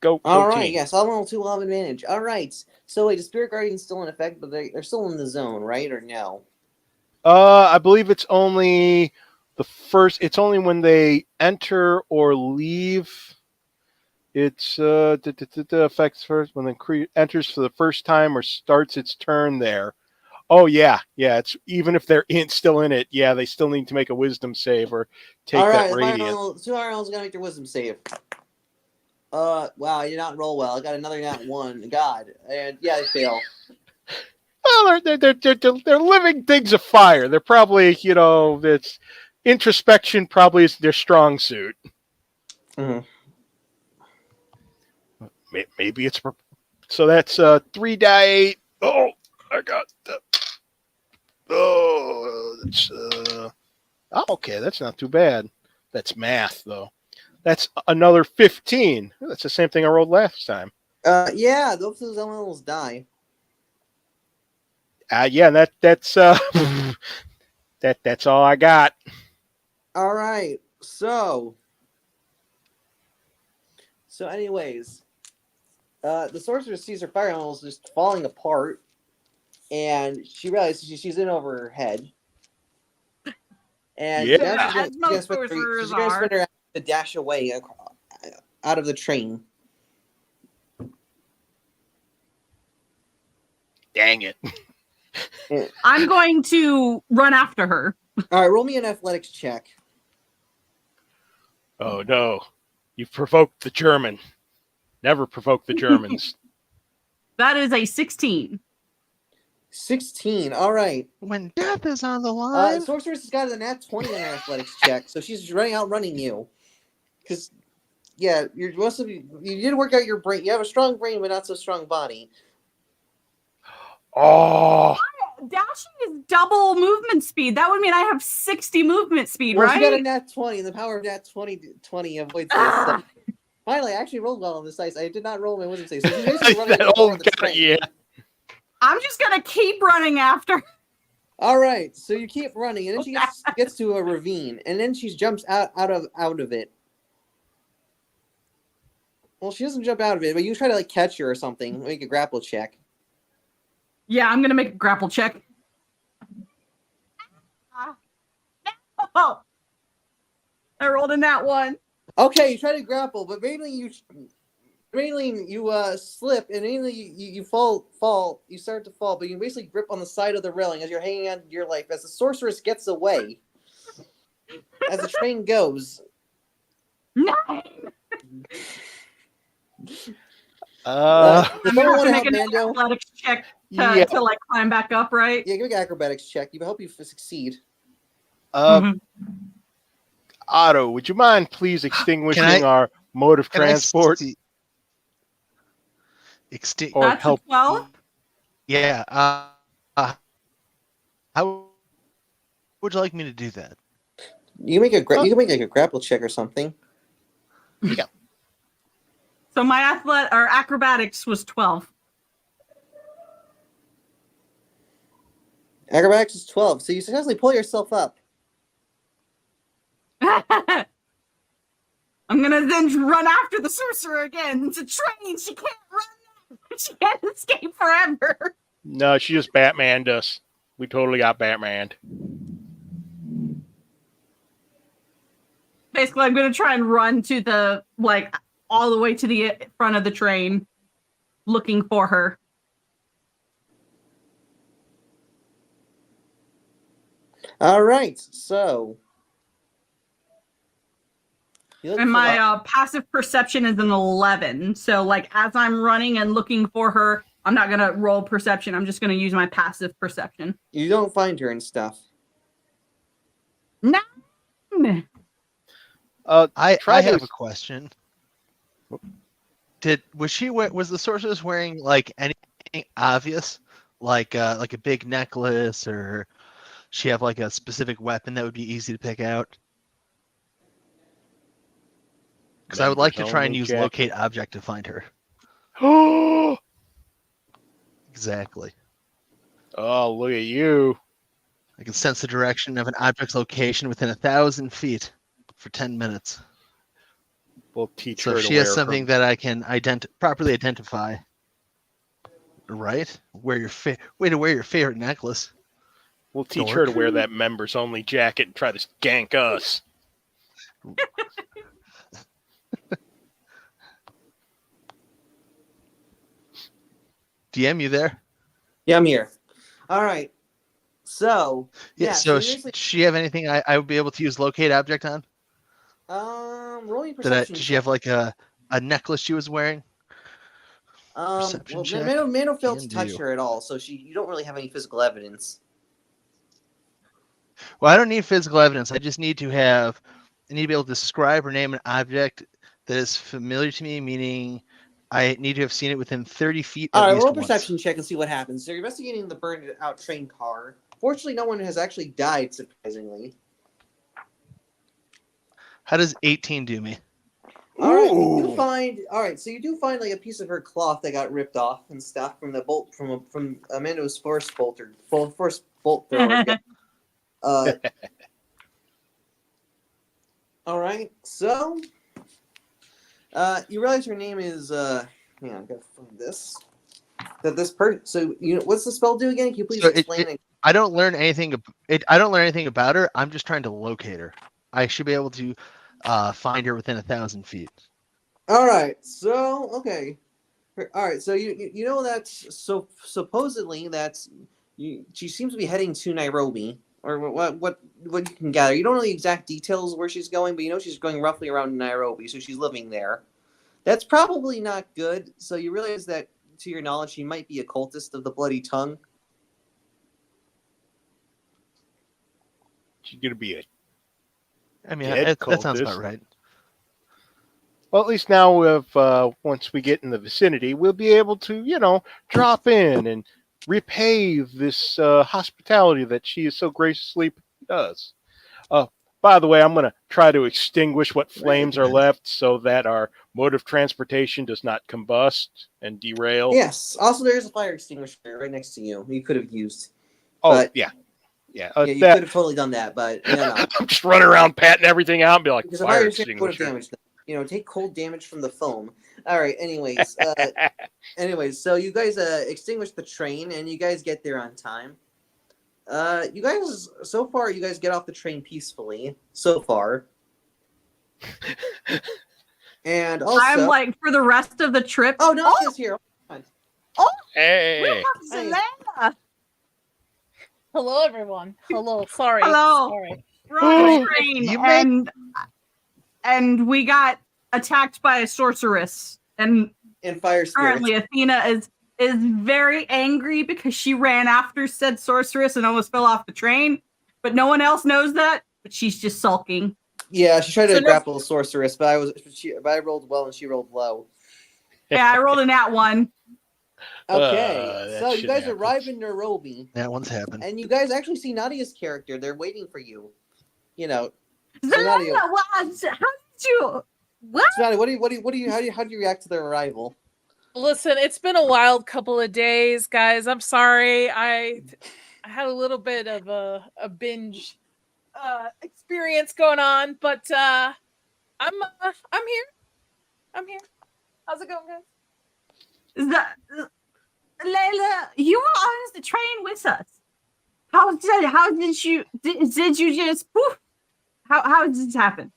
Go Alright, team. yes, Elemental 2 will have advantage. Alright, so wait, the Spirit Guardian's still in effect, but they're still in the zone, right, or no? I believe it's only it's only when they enter or leave. It's affects first when the enters for the first time or starts its turn there. Oh yeah. It's even if they're still in it, yeah, they still need to make a wisdom save or take that radiant. 2 Fire Elementals gonna make their wisdom save. Wow, I did not roll well. I got another nat 1. God. And yeah, they fail. Well, they're living things of fire. They're probably, it's introspection probably is their strong suit. Mm-hmm. Maybe it's so that's 3d8. Oh, I got that. Oh, that's okay. That's not too bad. That's math though. That's another 15. That's the same thing I rolled last time. Yeah, those elementals die. Yeah, that's that's all I got. All right. So anyways, the sorcerer sees her fire elementals just falling apart, and she realizes she's in over her head. And yeah, she's gonna spend her to dash away out of the train. Dang it. I'm going to run after her. All right, roll me an athletics check. Oh no, you've provoked the German. Never provoke the Germans. That is a 16. 16. All right. When death is on the line. Sorceress has got a nat 20 on her athletics check, so she's outrunning you. Because, yeah, you did work out your brain. You have a strong brain, but not so strong body. Oh. Dashing is double movement speed. That would mean I have 60 movement speed, well, right? She got a nat 20, and the power of nat 20 avoids this. Finally, I actually rolled well on this dice. I did not roll my wisdom save. So she's basically running yeah. I'm just going to keep running after. All right, so you keep running, and then she gets to a ravine, and then she jumps out of it. Well, she doesn't jump out of it, but you try to catch her or something. Make a grapple check. Yeah, I'm going to make a grapple check. Oh, I rolled in that one. Okay, you try to grapple, but mainly you slip, and mainly you fall. You start to fall, but you basically grip on the side of the railing as you're hanging on to your life. As the sorceress gets away, as the train goes. 9. I'm going to make an athletics check to climb back up, right? Yeah, give me an acrobatics check. I hope you succeed. Otto, would you mind please extinguishing our mode of transport? Or that's help? 12? Yeah. How would you like me to do that? You can make a grapple check or something. Yeah. So my acrobatics was 12. Acrobatics is 12. So you successfully pull yourself up. I'm gonna then run after the sorcerer again. It's a train. She can't run. She can't escape forever. No, she just Batmaned us. We totally got Batman. Basically, I'm going to try and run to the, like, all the way to the front of the train, looking for her. All right, so And my passive perception is an 11. So, like, as I'm running and looking for her, I'm not going to roll perception. I'm just going to use my passive perception. you don't find her and stuff. 9. I have a question. Was the sorceress wearing like anything obvious, like a big necklace, or she have like a specific weapon that would be easy to pick out? Because I would like to try and use locate object to find her. Exactly. Oh, look at you. I can sense the direction of an object's location within 1,000 feet for 10 minutes. We'll teach So her if to she wear has something that I can properly identify, right? Way to wear your favorite necklace. We'll teach her to wear that members only jacket and try to gank us. DM, you there? Yeah, I'm here. All right. So So does she have anything I would be able to use locate object on? Rolling perception. Does she have like a necklace she was wearing? Perception check. Mando failed to touch her at all, so you don't really have any physical evidence. Well, I don't need physical evidence. I just need to be able to describe or name an object that is familiar to me, meaning I need to have seen it within 30 feet. All right, roll a perception check and see what happens. So you're investigating the burned out train car. Fortunately, no one has actually died, surprisingly. How does 18 do me? All right, so you do find like a piece of her cloth that got ripped off and stuff from the bolt from Mando's first bolt thrower. All right, so you realize her name is I gotta find this. So what's the spell do again? Can you please explain it? I don't learn anything. I don't learn anything about her. I'm just trying to locate her. I should be able to find her within 1,000 feet. All right. So okay. All right. So you know that's so supposedly she seems to be heading to Nairobi, or what you can gather. You don't know the exact details where she's going, but you know she's going roughly around Nairobi, so she's living there. That's probably not good. So you realize that, to your knowledge, she might be a cultist of the Bloody Tongue. She's gonna be that sounds about right. Well, at least now, once we get in the vicinity, we'll be able to, drop in and repay this hospitality that she so graciously does. By the way, I'm going to try to extinguish what flames are left so that our mode of transportation does not combust and derail. Yes. Also, there's a fire extinguisher right next to you. You could have used. Yeah. You could have totally done that, but I'm just running around patting everything out and be like, because fire extinguisher. Take cold damage from the foam. All right. Anyways, so you guys extinguish the train and you guys get there on time. You guys get off the train peacefully so far. And also, I'm like, for the rest of the trip. Oh, Nadia's here. Oh, hey. Hello, everyone. Hello. Sorry. Hello. Sorry. We're on the train, and we got attacked by a sorceress, and fire spirits. Currently, Athena is very angry because she ran after said sorceress and almost fell off the train. But no one else knows that. But she's just sulking. Yeah, she tried to grapple the sorceress, but I rolled well and she rolled low. Yeah, I rolled a nat 1. Okay, so you guys arrive in Nairobi. That one's happened. And you guys actually see Nadia's character. They're waiting for you. So Nadia, how did you? What? So Nadia, how do you react to their arrival? Listen, it's been a wild couple of days, guys. I'm sorry. I had a little bit of a binge experience going on, but I'm here. I'm here. How's it going, guys? Layla, you were on the train with us. How did you just poof? How did this happen?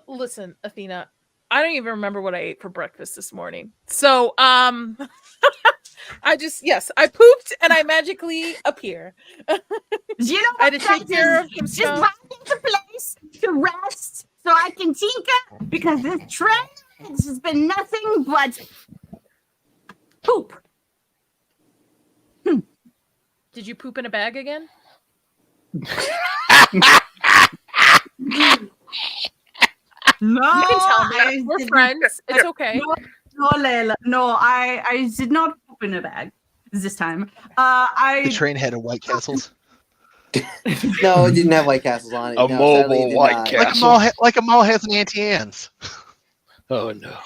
Listen, Athena, I don't even remember what I ate for breakfast this morning. So, I pooped and I magically appear. You know I what? had to take care of some Just stuff. find a place to rest so I can tinker because this train has been nothing but poop. Did you poop in a bag again? No, You can tell me. I We're didn't- friends. It's okay. No, Layla. No, I did not poop in a bag this time. The train had a White Castles. No, it didn't have White Castles on it. A No, sadly, it mobile did White not. Castle. Like a mall has an Auntie Anne's. Oh no.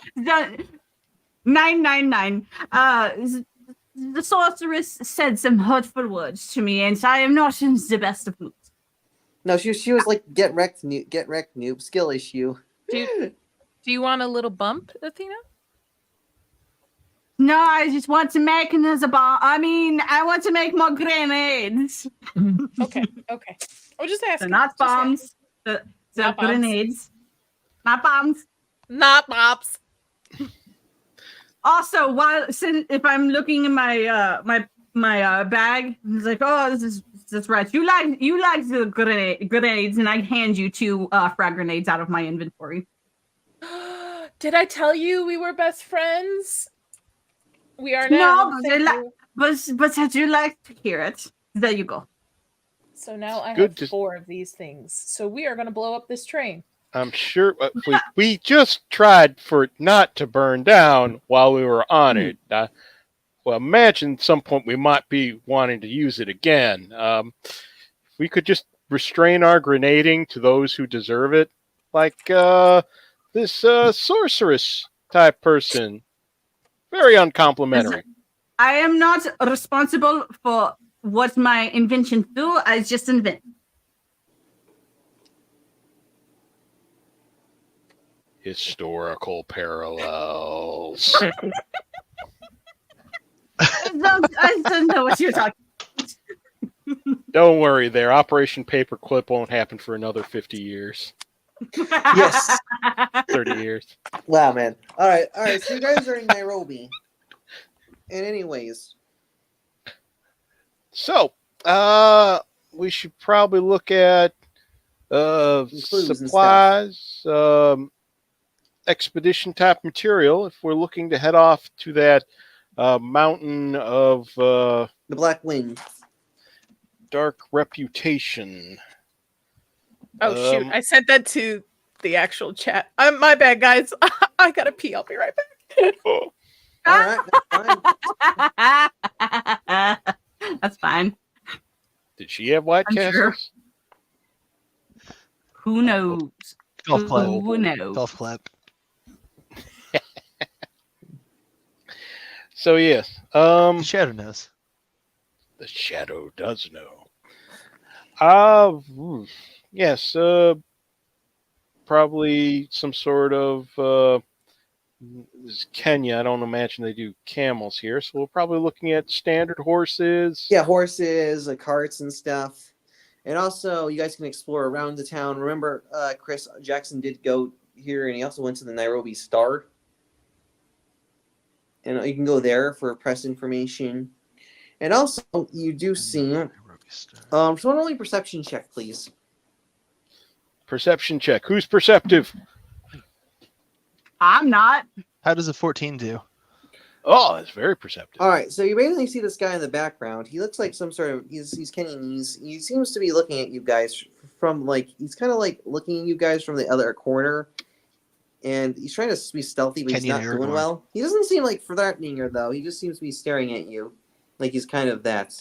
999. The sorceress said some hurtful words to me, and I am not in the best of moods. No, she was like, get wrecked, noob, skill issue. Do you want a little bump, Athena? No, I just want to make another bomb. I want to make more grenades. Okay. Oh, just asking. So not Just asking. bombs. The Not bombs. grenades. Not bombs. Not bops. Also, if I'm looking in my my bag, it's like, oh, that's right. You like the grenades, and I hand you 2 frag grenades out of my inventory. Did I tell you we were best friends? We are now. No, Thank you. but I do like to hear it. There you go. So now I Good have to- 4 of these things. So we are going to blow up this train. I'm sure we just tried for it not to burn down while we were on it. Well, imagine at some point we might be wanting to use it again. We could just restrain our grenading to those who deserve it, like this sorceress type person. Very uncomplimentary. I am not responsible for what my inventions do. I just invent. Historical parallels. I don't know what you're talking. Don't worry there. Operation Paperclip won't happen for another 50 years. Yes. 30 years. Wow, man. All right. So you guys are in Nairobi. And anyways, So, we should probably look at clues and supplies, expedition type material if we're looking to head off to that mountain of the Black Wind. dark reputation. Oh, shoot. I sent that to the actual chat. My bad, guys. I got to pee. I'll be right back. All right, that's fine. That's fine. Did she have white I'm sure. castles? Who knows? Golf clap. Who knows? Golf clap. So yes, The Shadow knows. the shadow does know. Yes, probably some sort of this is Kenya. I don't imagine they do camels here, so we're probably looking at standard horses. Yeah, horses, carts, and stuff. And also, you guys can explore around the town. Remember, Chris Jackson did go here, and he also went to the Nairobi Star. And you can go there for press information. And also, you do see. So, only perception check, please. Perception check. Who's perceptive? I'm not. How does a 14 do? Oh, it's very perceptive. All right, so you basically see this guy in the background. He looks like some sort of he's Kenyan. He seems to be looking at you guys from he's kind of like looking at you guys from the other corner, and he's trying to be stealthy, but he's Kenyan not doing Aragorn. well. He doesn't seem like threatening her though. He just seems to be staring at you, like he's kind of that.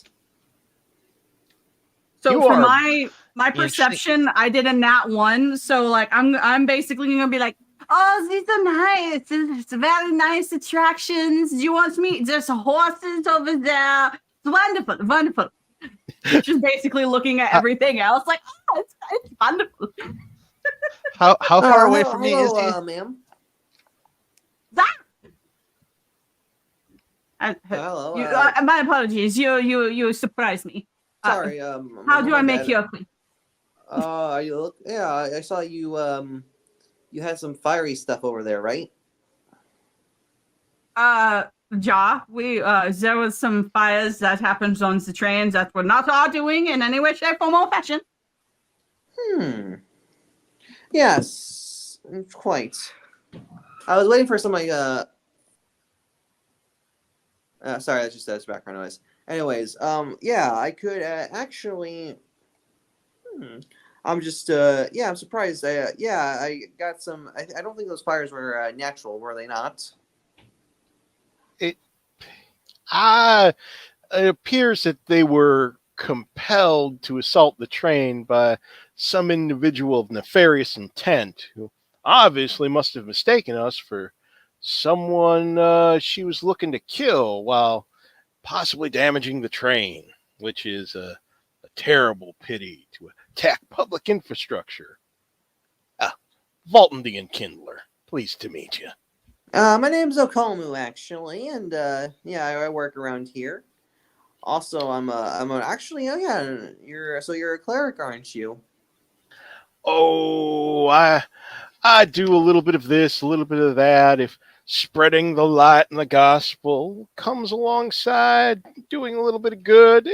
So You for are- my Interesting. perception, I did a nat 1. So like I'm basically gonna be like, oh, these are nice. It's very nice attractions. Do you want me? There's horses over there. It's wonderful, wonderful. Just basically looking at everything else, like, oh, it's wonderful. How far away hello, from me is he? ma'am? Uh, Hello. my apologies. You surprised me. Sorry. How do I my make bad. you a queen? You look. Yeah, I saw you. You had some fiery stuff over there, right? There was some fires that happened on the trains that were not our doing in any way, shape, form, or fashion. Yes, quite. I was waiting for somebody. Sorry, that's just that's background noise. Anyways, yeah, I could actually. I'm just, yeah, I'm surprised. Yeah, I got some. I don't think those fires were natural, were they not? Ah, it appears that they were compelled to assault the train by some individual of nefarious intent who obviously must have mistaken us for someone she was looking to kill while possibly damaging the train, which is a terrible pity to attack public infrastructure. Valton the Enkindler, pleased to meet you. My name's Okomu, actually, and yeah, I work around here. Also, actually, oh yeah, you're a cleric, aren't you? Oh, I do a little bit of this, a little bit of that. If spreading the light and the gospel comes alongside doing a little bit of good,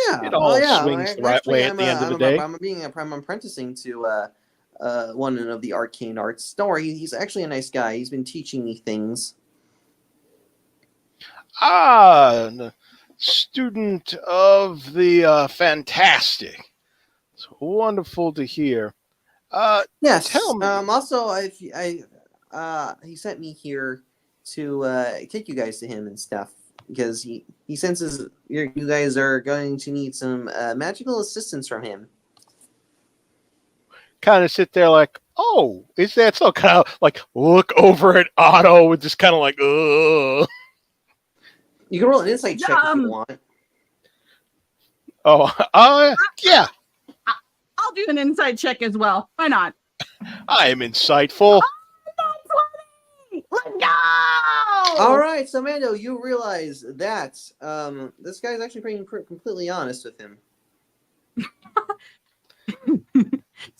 Yeah, it well, all yeah. swings the right Actually, way at the end of the day. I'm apprenticing to one of the arcane arts. Don't worry, he's actually a nice guy. He's been teaching me things. A student of the fantastic. It's wonderful to hear. Yes. Tell me. Also, he sent me here to take you guys to him and stuff because he senses you guys are going to need some magical assistance from him. Kind of sit there like, oh, is that so? Kind of like look over at Otto with just kind of like, ugh. You can roll an insight check if you want. Oh, yeah. I'll do an insight check as well. Why not? I am insightful. Let's go! All right, so Mando, you realize that this guy's actually being completely honest with him.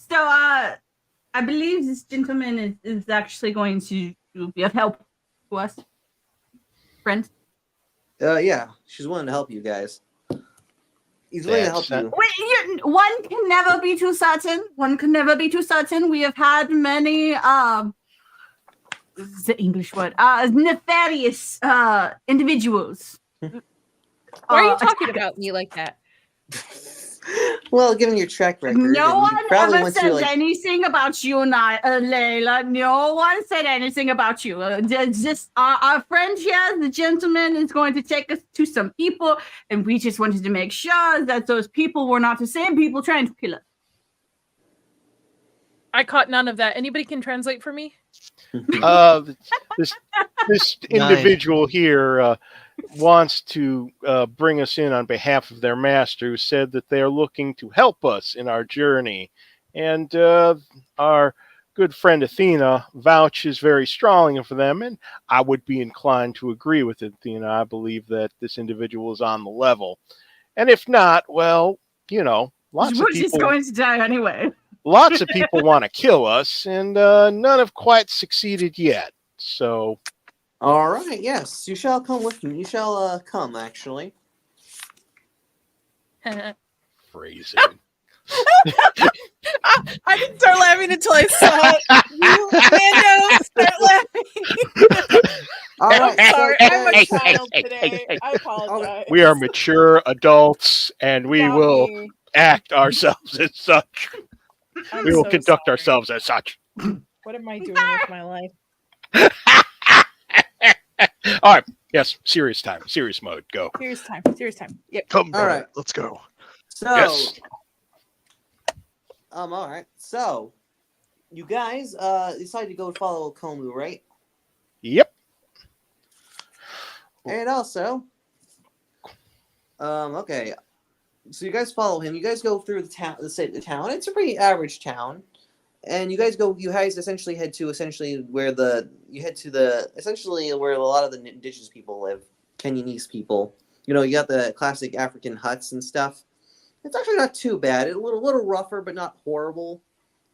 So, I believe this gentleman is actually going to be of help to us. Friends? Yeah, she's willing to help you guys. He's willing to help you. Wait, one can never be too certain. One can never be too certain. We have had many, this is the English word, nefarious individuals. Why are you talking about me like that? Well, given your track record, No one ever said like... anything about you, Layla. No one said anything about you. Just our friend here, the gentleman, is going to take us to some people, and we just wanted to make sure that those people were not the same people trying to kill us. I caught none of that. Anybody can translate for me? This individual here wants to bring us in on behalf of their master, who said that they are looking to help us in our journey. And our good friend Athena vouches very strongly for them, and I would be inclined to agree with Athena. I believe that this individual is on the level. And if not, well, you know, lots of people... She's going to die anyway. Lots of people want to kill us, and none have quite succeeded yet. So... All right, yes, you shall come with me. You shall come, actually. Phrasing. I didn't start laughing until I saw you, Mando, start laughing. All right, I'm sorry, so, I'm a child today. I apologize. We are mature adults, and we Not will me. act ourselves as such. I'm We will so conduct sorry. ourselves as such. What am I doing with my life? All right. Yes. Serious time. Serious mode. Go. Serious time. Serious time. Yep. Come, All right. let's go. So, Yes. all right. So, you guys decided to go follow Komu, right? Yep. And also, okay. So you guys follow him. You guys go through the town. The town. It's a pretty average town. And you guys essentially head to where a lot of the indigenous people live, Kenyanese people. You know, you got the classic African huts and stuff. It's actually not too bad. It's a little rougher, but not horrible,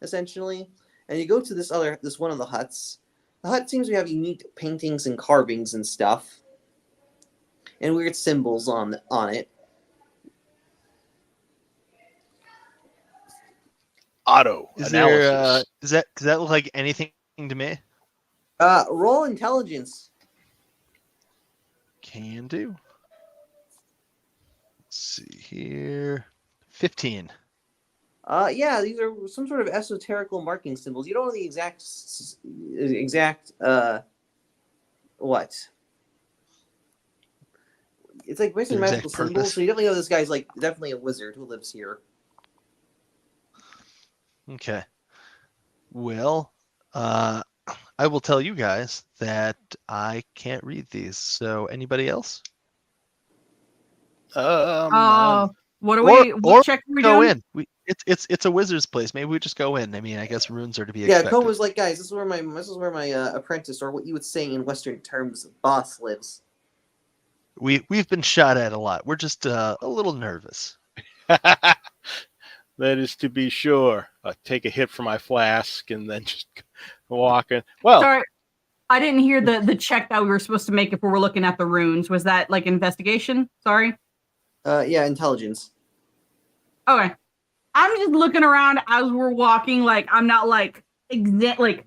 essentially. And you go to this one of the huts. The hut seems to have unique paintings and carvings and stuff, and weird symbols on it. Auto Is analysis. does that look like anything to me? Roll intelligence. Can do. Let's see here. 15. Yeah, these are some sort of esoterical marking symbols. You don't know the exact what. It's like basically Their magical exact symbols. purpose. So you definitely know this guy's like definitely a wizard who lives here. Okay. Well, I will tell you guys that I can't read these. So anybody else? What are Or- we? What or check are we Go doing? in. It's a wizard's place. Maybe we just go in. I mean, I guess runes are to be Yeah, expected. Cone was like, guys, this is where my apprentice, or what you would say in Western terms, boss lives. We've been shot at a lot. We're just a little nervous. That is to be sure. Take a hit from my flask and then just walk in. Well, Sorry, I didn't hear the check that we were supposed to make if we were looking at the runes. Was that like investigation? Sorry. Yeah, intelligence. Okay. I'm just looking around as we're walking. Like I'm not like intently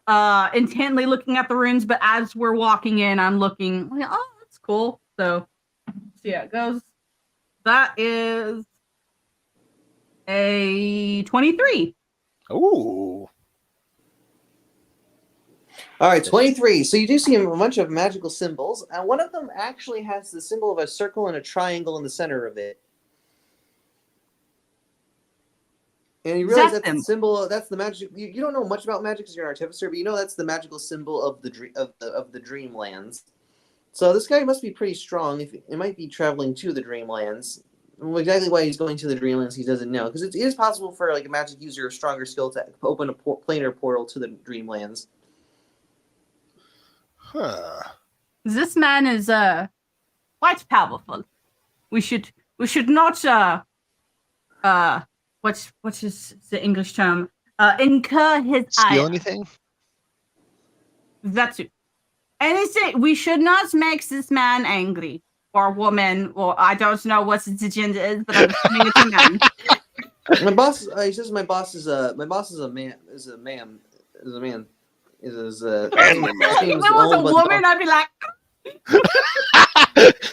looking at the runes, but as we're walking in, I'm looking. Like, oh, that's cool. So see how it goes. That is a 23. ooh. All right, 23. So you do see a bunch of magical symbols, and one of them actually has the symbol of a circle and a triangle in the center of it. And you realize that's the symbol. That's the magic. You don't know much about magic because you're an artificer, but you know that's the magical symbol of the Dreamlands. So this guy must be pretty strong. If it might be traveling to the Dreamlands. Well, exactly why he's going to the Dreamlands, he doesn't know, because it is possible for like a magic user of stronger skill to open a planar portal to the Dreamlands. Huh. This man is quite powerful. We should not what's the English term? Incur his Steal ire. anything? That's it. Anything. We should not make this man angry or woman, or I don't know what his agenda is, but I'm assuming it's a man. My boss, he says my boss is a man. If it was a woman, I'd be like,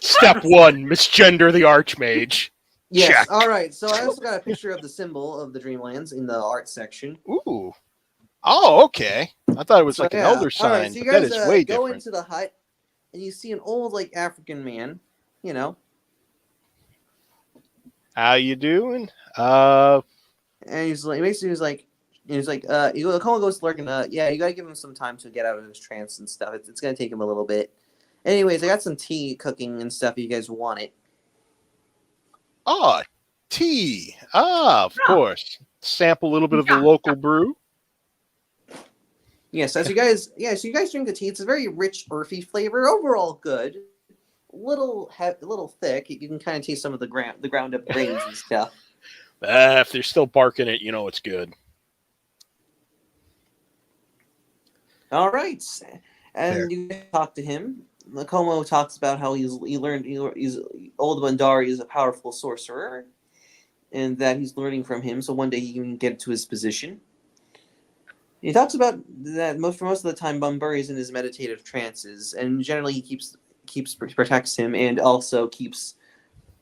Step one, misgender the Archmage. yes. Check. All right. So I also got a picture of the symbol of the Dreamlands in the art section. Ooh. Oh, okay. I thought it was like an elder All sign, right, so you but guys that is way go different. into the hut, and you see an old like African man. You know. How you doing? And he's like, Cole goes to Lurk, and yeah, you gotta give him some time to get out of his trance and stuff. It's gonna take him a little bit. Anyways, I got some tea cooking and stuff. If you guys want it? Oh, tea. Of course. Sample a little bit of the local brew. Yes, so you guys drink the tea. It's a very rich, earthy flavor. Overall, good. Little thick. You can kind of taste some of the ground up grains and stuff. If they're still barking it, you know it's good. All right, and you talk to him. Nakomo talks about how he's old Bandari is a powerful sorcerer, and that he's learning from him. So one day he can get to his position. He talks about that for most of the time, Bandari is in his meditative trances, and generally he protects him and also keeps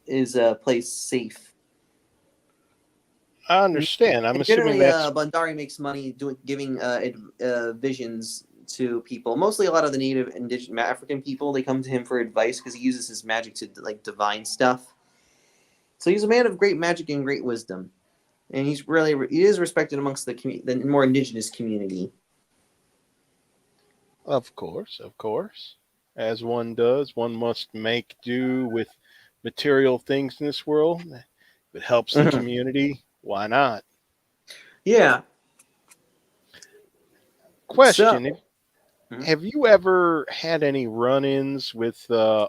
his place safe. I understand. I'm assuming that Bandari makes money giving visions to people. Mostly a lot of the native indigenous African people. They come to him for advice because he uses his magic to like divine stuff. So he's a man of great magic and great wisdom, and he is respected amongst the more indigenous community. Of course. As one does, one must make do with material things in this world. If it helps the community, why not? Yeah. Question: have you ever had any run-ins with a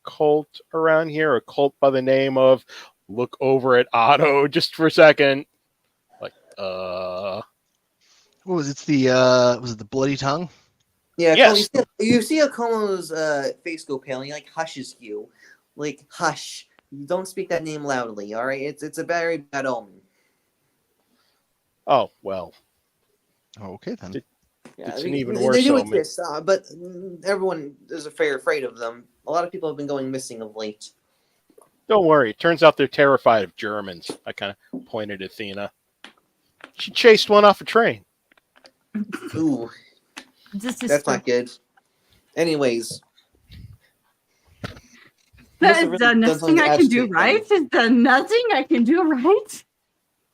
cult around here, a cult by the name of, look over at Otto just for a second. Like, What was it? Was it the bloody tongue? Yeah, yes. you see Akomo's face go pale, and he like hushes you, like hush. Don't speak that name loudly. All right, it's a very bad omen. Oh, well. Okay then. Yeah, It's I an mean, even they worse do omen. exist, but everyone is afraid of them. A lot of people have been going missing of late. Don't worry. It turns out they're terrified of Germans. I kind of pointed at Athena. She chased one off a train. Ooh, This is that's not good. Anyways, There's nothing I can do, right? Is there nothing I can do, right?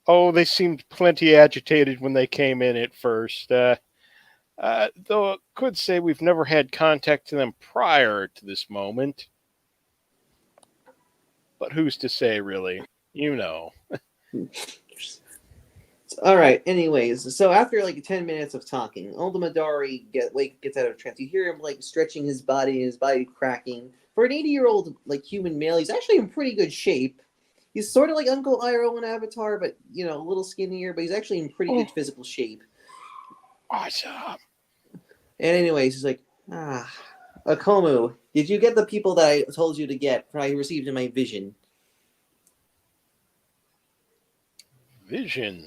Oh, they seemed plenty agitated when they came in at first. Though I could say we've never had contact to them prior to this moment. But who's to say, really? You know. All right. Anyways, so after like 10 minutes of talking, Old Madari gets out of trance. You hear him like stretching his body cracking. For an 80-year-old like human male, he's actually in pretty good shape. He's sort of like Uncle Iroh in Avatar, but a little skinnier. But he's actually in pretty good physical shape. Awesome. And anyways, he's like, Akomu, did you get the people that I told you to get? I received in my vision. Vision.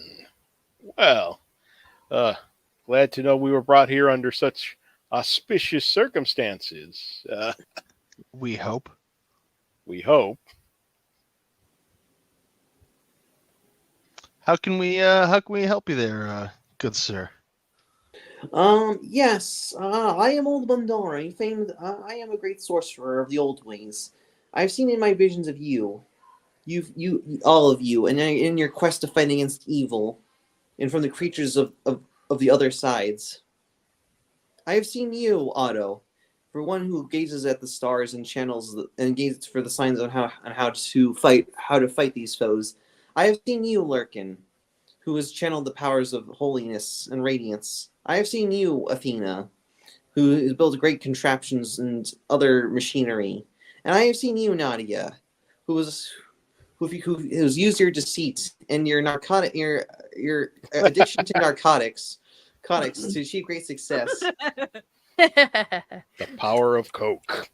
Well, glad to know we were brought here under such auspicious circumstances. We hope. We hope. How can we help you there, good sir? Yes, I am Old Bandari, famed. I am a great sorcerer of the old ways. I've seen in my visions of you, all of you, and in your quest to fight against evil, and from the creatures of the other sides. I have seen you, Otto, for one who gazes at the stars and channels and gazes for the signs on how to fight these foes. I have seen you, Lurkin, who has channeled the powers of holiness and radiance. I have seen you, Athena, who has built great contraptions and other machinery. And I have seen you, Nadia, who has used your deceit and your addiction to narcotics to achieve great success. The power of Coke.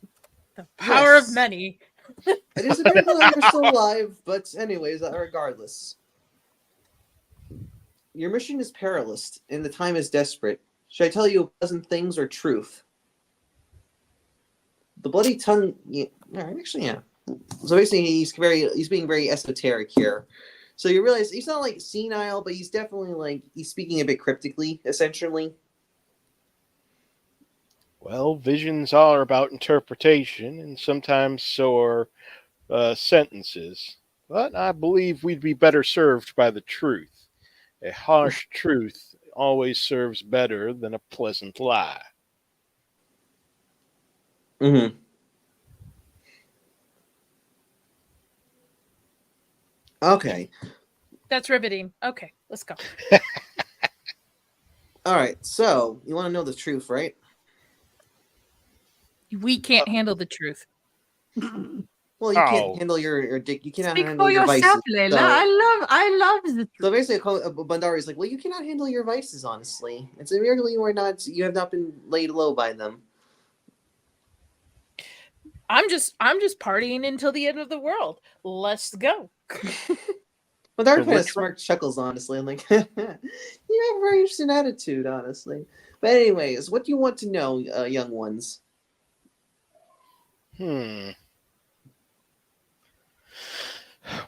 The power Yes. of many. It is a miracle that you're still alive, but anyways, regardless. Your mission is perilous, and the time is desperate. Should I tell you pleasant things or truth? The bloody tongue... Yeah. So basically, he's being very esoteric here. So you realize he's not like senile, but he's definitely he's speaking a bit cryptically, essentially. Well, visions are about interpretation, and sometimes so are sentences. But I believe we'd be better served by the truth. A harsh truth always serves better than a pleasant lie. Mm-hmm. Okay. That's riveting. Okay, let's go. All right. So you want to know the truth, right? We can't handle the truth. Well, you can't handle your dick. You cannot Speak handle for your yourself, vices. Layla. So, I love the so truth. basically, Bandari is like, well, you cannot handle your vices. Honestly, it's a miracle you have not been laid low by them. I'm just partying until the end of the world. Let's go. Bandari kind of smirks, chuckles. Honestly, I'm like, you have a very interesting attitude. Honestly, but anyways, what do you want to know, young ones?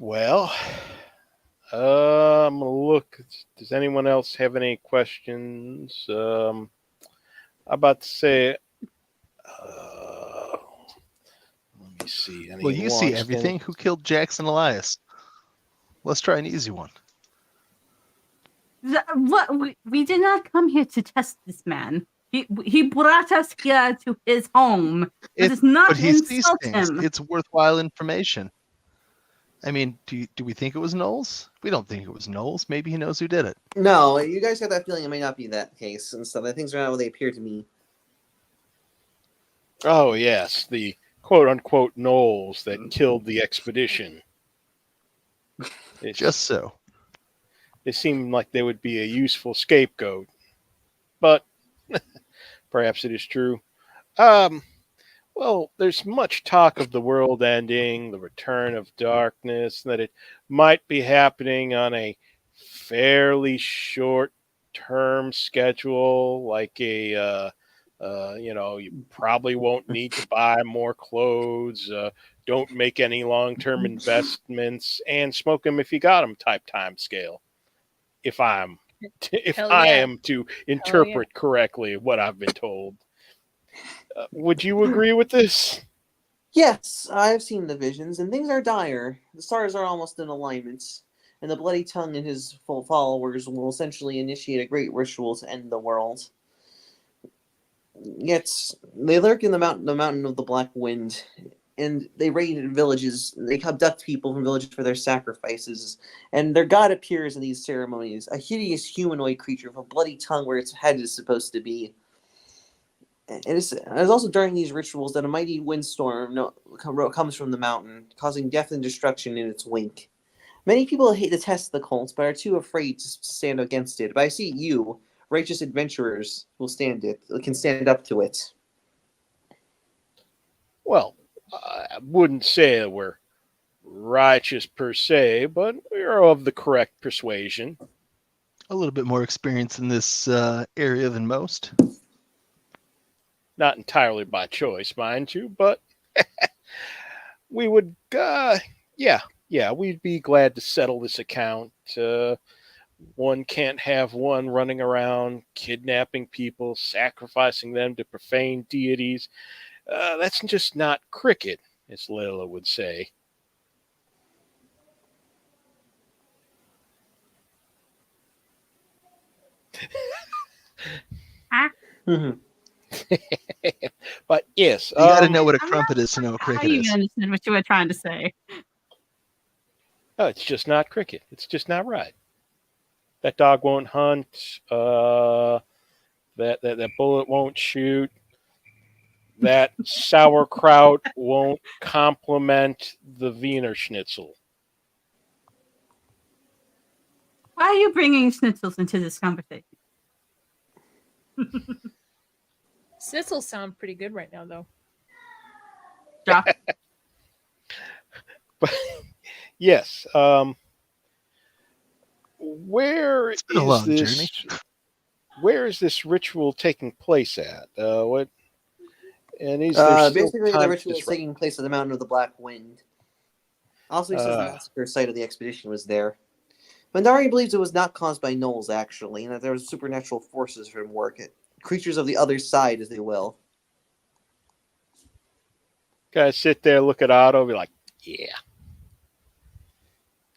Well, I'm gonna look. Does anyone else have any questions? I'm about to say. Let me see. Well, you see everything. Who killed Jackson Elias? Let's try an easy one. What we did not come here to test this man. He brought us here to his home. It is not insult him. It's worthwhile information. I mean, do we think it was Knowles? We don't think it was Knowles. Maybe he knows who did it. No, you guys got that feeling it may not be that case and stuff. Things are not what they appear to me. Oh yes, the quote unquote gnolls that killed the expedition. Just so. They seem like they would be a useful scapegoat, but perhaps it is true. Um, well, there's much talk of the world ending, the return of darkness, that it might be happening on a fairly short term schedule, like you probably won't need to buy more clothes, don't make any long term investments, and smoke them if you got them type time scale. If I'm if Hell I yeah. am to interpret correctly what I've been told. Would you agree with this? Yes, I've seen the visions, and things are dire. The stars are almost in alignment, and the Bloody Tongue and his full followers will essentially initiate a great ritual to end the world. Yet they lurk in the mountain of the Black Wind, and they raid villages. They abduct people from villages for their sacrifices, and their god appears in these ceremonies, a hideous humanoid creature with a bloody tongue where its head is supposed to be. And it's also during these rituals that a mighty windstorm comes from the mountain, causing death and destruction in its wake. Many people hate to test the cult, but are too afraid to stand against it. But I see you, righteous adventurers, can stand up to it. Well, I wouldn't say that we're righteous per se, but we're of the correct persuasion. A little bit more experience in this area than most. Not entirely by choice, mind you, but we would, we'd be glad to settle this account. One can't have one running around kidnapping people, sacrificing them to profane deities. That's just not cricket, as Layla would say. But yes, You got to know what a I'm crumpet not is to know what How cricket you is. understand what you were trying to say? no, it's just not cricket. It's just not right. That dog won't hunt. That bullet won't shoot. That sauerkraut won't complement the Wiener Schnitzel. Why are you bringing schnitzels into this conversation? Snitzels sound pretty good right now, though. Josh? But yes, where It's been a is long this? journey. Where is this ritual taking place at? What? And is there still Basically, the time ritual to is taking place at the Mountain of the Black Wind. Also, he says the massacre site of the expedition was there. Mandari believes it was not caused by gnolls, actually, and that there was supernatural forces from work. Creatures of the other side, as they will. guys sit there, look at Otto, be like, "Yeah,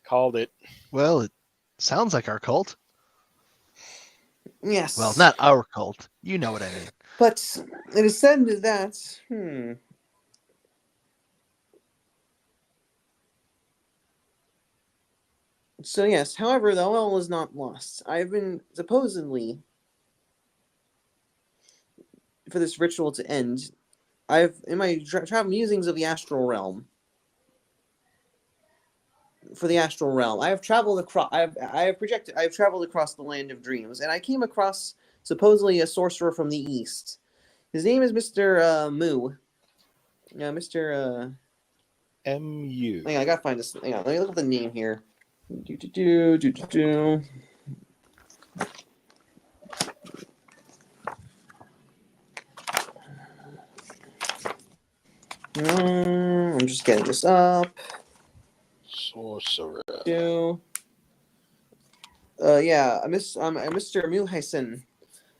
called it." Well, it sounds like our cult. Yes. Well, not our cult. You know what I mean. But it is said that, So yes, however, the oil is not lost. I've been supposedly, for this ritual to end, in my travel musings of the astral realm. For the astral realm, I have traveled across. I have traveled across the land of dreams, and I came across supposedly a sorcerer from the east. His name is Mr. Moo. Yeah, Mr. MU. Hang on, I gotta find this. Hang on, let me look at the name here. I'm just getting this up. Sorcerer. Mr. Muhaisen.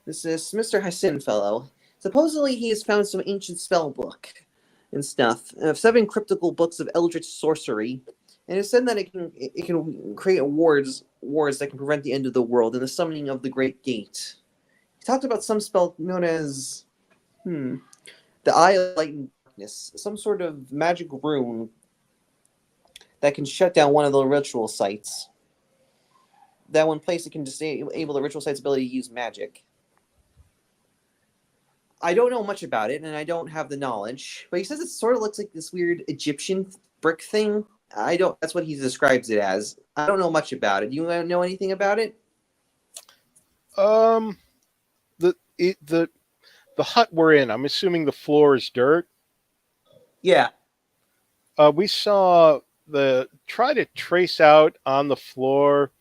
This is Mr. Hassin fellow. Supposedly he has found some ancient spell book and stuff. 7 cryptical books of eldritch sorcery. And it's said that it can create wards that can prevent the end of the world and the summoning of the Great Gate. He talked about some spell known as the Eye of Light and Darkness, some sort of magic rune that can shut down one of the ritual sites. That when placed, it can disable the ritual site's ability to use magic. I don't know much about it, and I don't have the knowledge. But he says it sort of looks like this weird Egyptian brick thing. I don't. That's what he describes it as. I don't know much about it. Do you know anything about it? Um, the hut we're in. I'm assuming the floor is dirt. Yeah. We saw try to trace out on the floor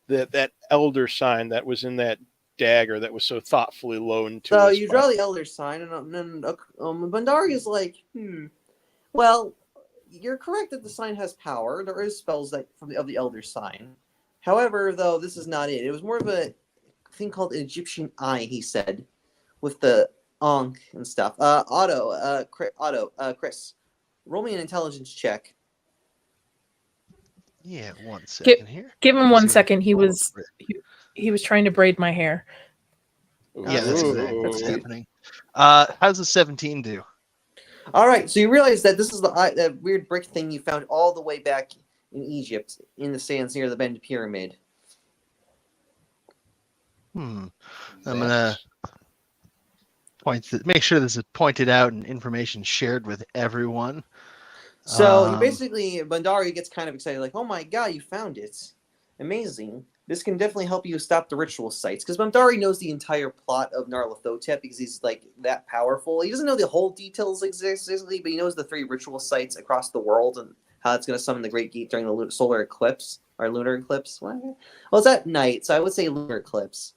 that elder sign that was in that dagger that was so thoughtfully loaned to So us. you draw the elder sign, and then Bandari is like, Well, you're correct that the sign has power. There is spells that of the elder sign. However, though, this is not it. It was more of a thing called an Egyptian eye. He said, with the Ankh and stuff. Chris, roll me an intelligence check. Yeah, one Give, second here. give him Let's one see what second. He roll was for it. he was trying to braid my hair. Yeah, that's Ooh, exactly that's what's cute. happening. How's a 17 do? All right, so you realize that this is that weird brick thing you found all the way back in Egypt, in the sands near the Bend Pyramid. I'm gonna make sure this is pointed out and information shared with everyone. So you basically, Bandari gets kind of excited, like, "Oh my god, you found it! Amazing! This can definitely help you stop the ritual sites." Because Bandari knows the entire plot of Nyarlathotep because he's like that powerful. He doesn't know the whole details exactly, but he knows the 3 ritual sites across the world and how it's going to summon the Great Gate during the solar eclipse or lunar eclipse. Well, it's at night, so I would say lunar eclipse.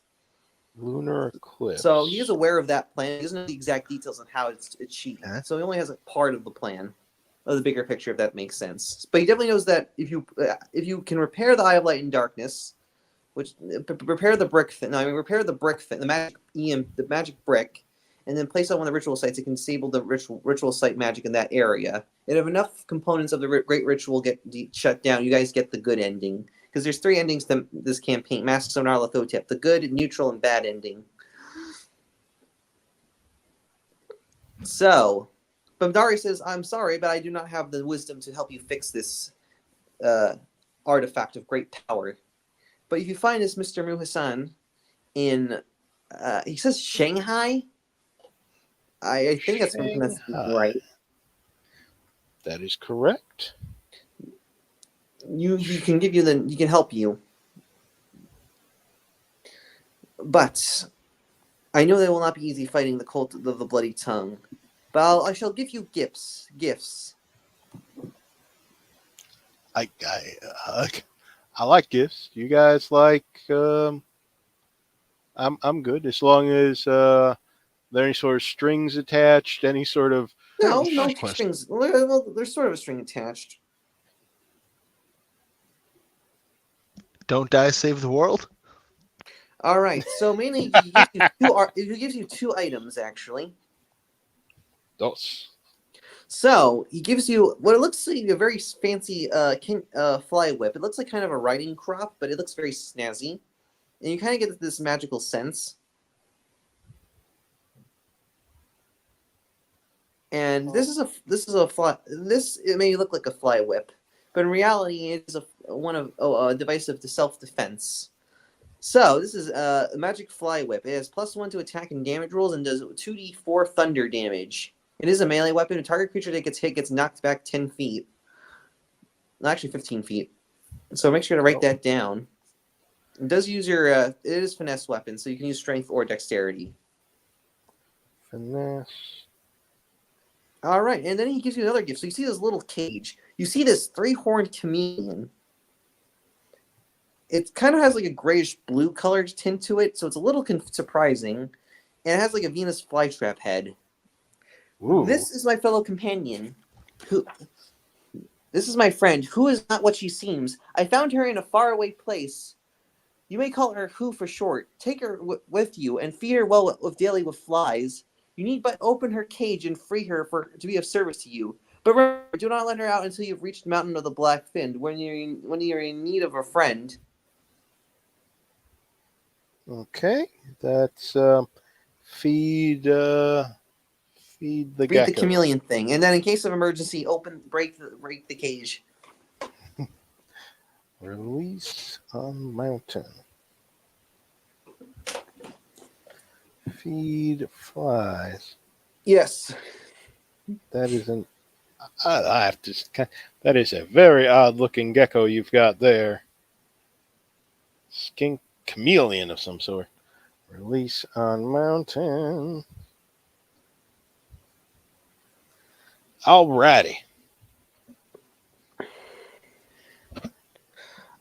Lunar eclipse. So he is aware of that plan. He doesn't know the exact details on how it's achieved. Okay. So he only has a part of the plan, of the bigger picture, if that makes sense. But he definitely knows that if you can repair the Eye of Light and Darkness, which repair the brick thing. No, I mean repair the brick thing, the magic brick, and then place it on one of the ritual sites. It can disable the ritual site magic in that area. And if enough components of the great ritual get shut down, you guys get the good ending. Because there's 3 endings to this campaign: Masks of Nyarlathotep, the good, neutral, and bad ending. So, Bandari says, "I'm sorry, but I do not have the wisdom to help you fix this artifact of great power. But if you find this Mr. Muhasan in, he says Shanghai? I think that's right. That is correct. He can give you he can help you. But I know that it will not be easy fighting the cult of the bloody tongue. But I shall give you gifts. I like gifts. You guys like? I'm good as long as there are any sort of strings attached, any sort of. No question. strings. Well, there's sort of a string attached. Don't die, save the world. All right. So mainly, he gives you 2 items actually. Dos. So he gives you what it looks like a very fancy fly whip. It looks like kind of a riding crop, but it looks very snazzy, and you kind of get this magical sense. And this is a fly. It may look like a fly whip, but in reality, it is a device of self-defense. So this is a magic fly whip. It has +1 to attack and damage rolls and does 2d4 thunder damage. It is a melee weapon. A target creature that gets hit gets knocked back 10 feet. No, actually 15 feet. So make sure to write that down. It does use your. It is finesse weapon, so you can use strength or dexterity. Finesse. All right, and then he gives you another gift. So you see this little cage. You see this 3-horned chameleon. It kind of has like a grayish blue colored tint to it, so it's a little surprising. And it has like a Venus flytrap head. Ooh. This is my fellow companion. This is my friend, who is not what she seems. I found her in a faraway place. You may call her Who for short. Take her with you and feed her well daily with flies. You need but open her cage and free her to be of service to you. But remember, do not let her out until you've reached the Mountain of the Black Fin, when you're in need of a friend. Okay, that's feed the Read gecko. the chameleon thing, and then in case of emergency, break the cage. Release on mountain. Feed flies. Yes. That isn't. I have to. That is a very odd-looking gecko you've got there. Skink chameleon of some sort. Release on mountain. Alrighty.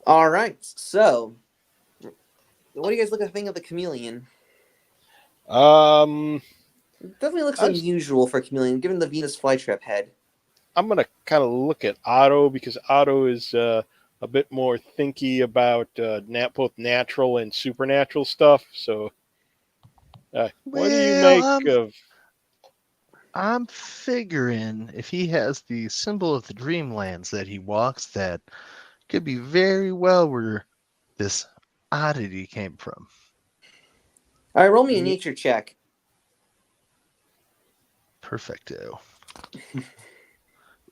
All right. So, what do you guys think of the chameleon? It definitely looks I was- unusual for a chameleon, given the Venus flytrap head. I'm gonna kind of look at Otto because Otto is a bit more thinky about both natural and supernatural stuff. So, what do you Well, make of? I'm figuring if he has the symbol of the Dreamlands that he walks, that could be very well where this oddity came from. All right, roll me a nature check. Perfecto.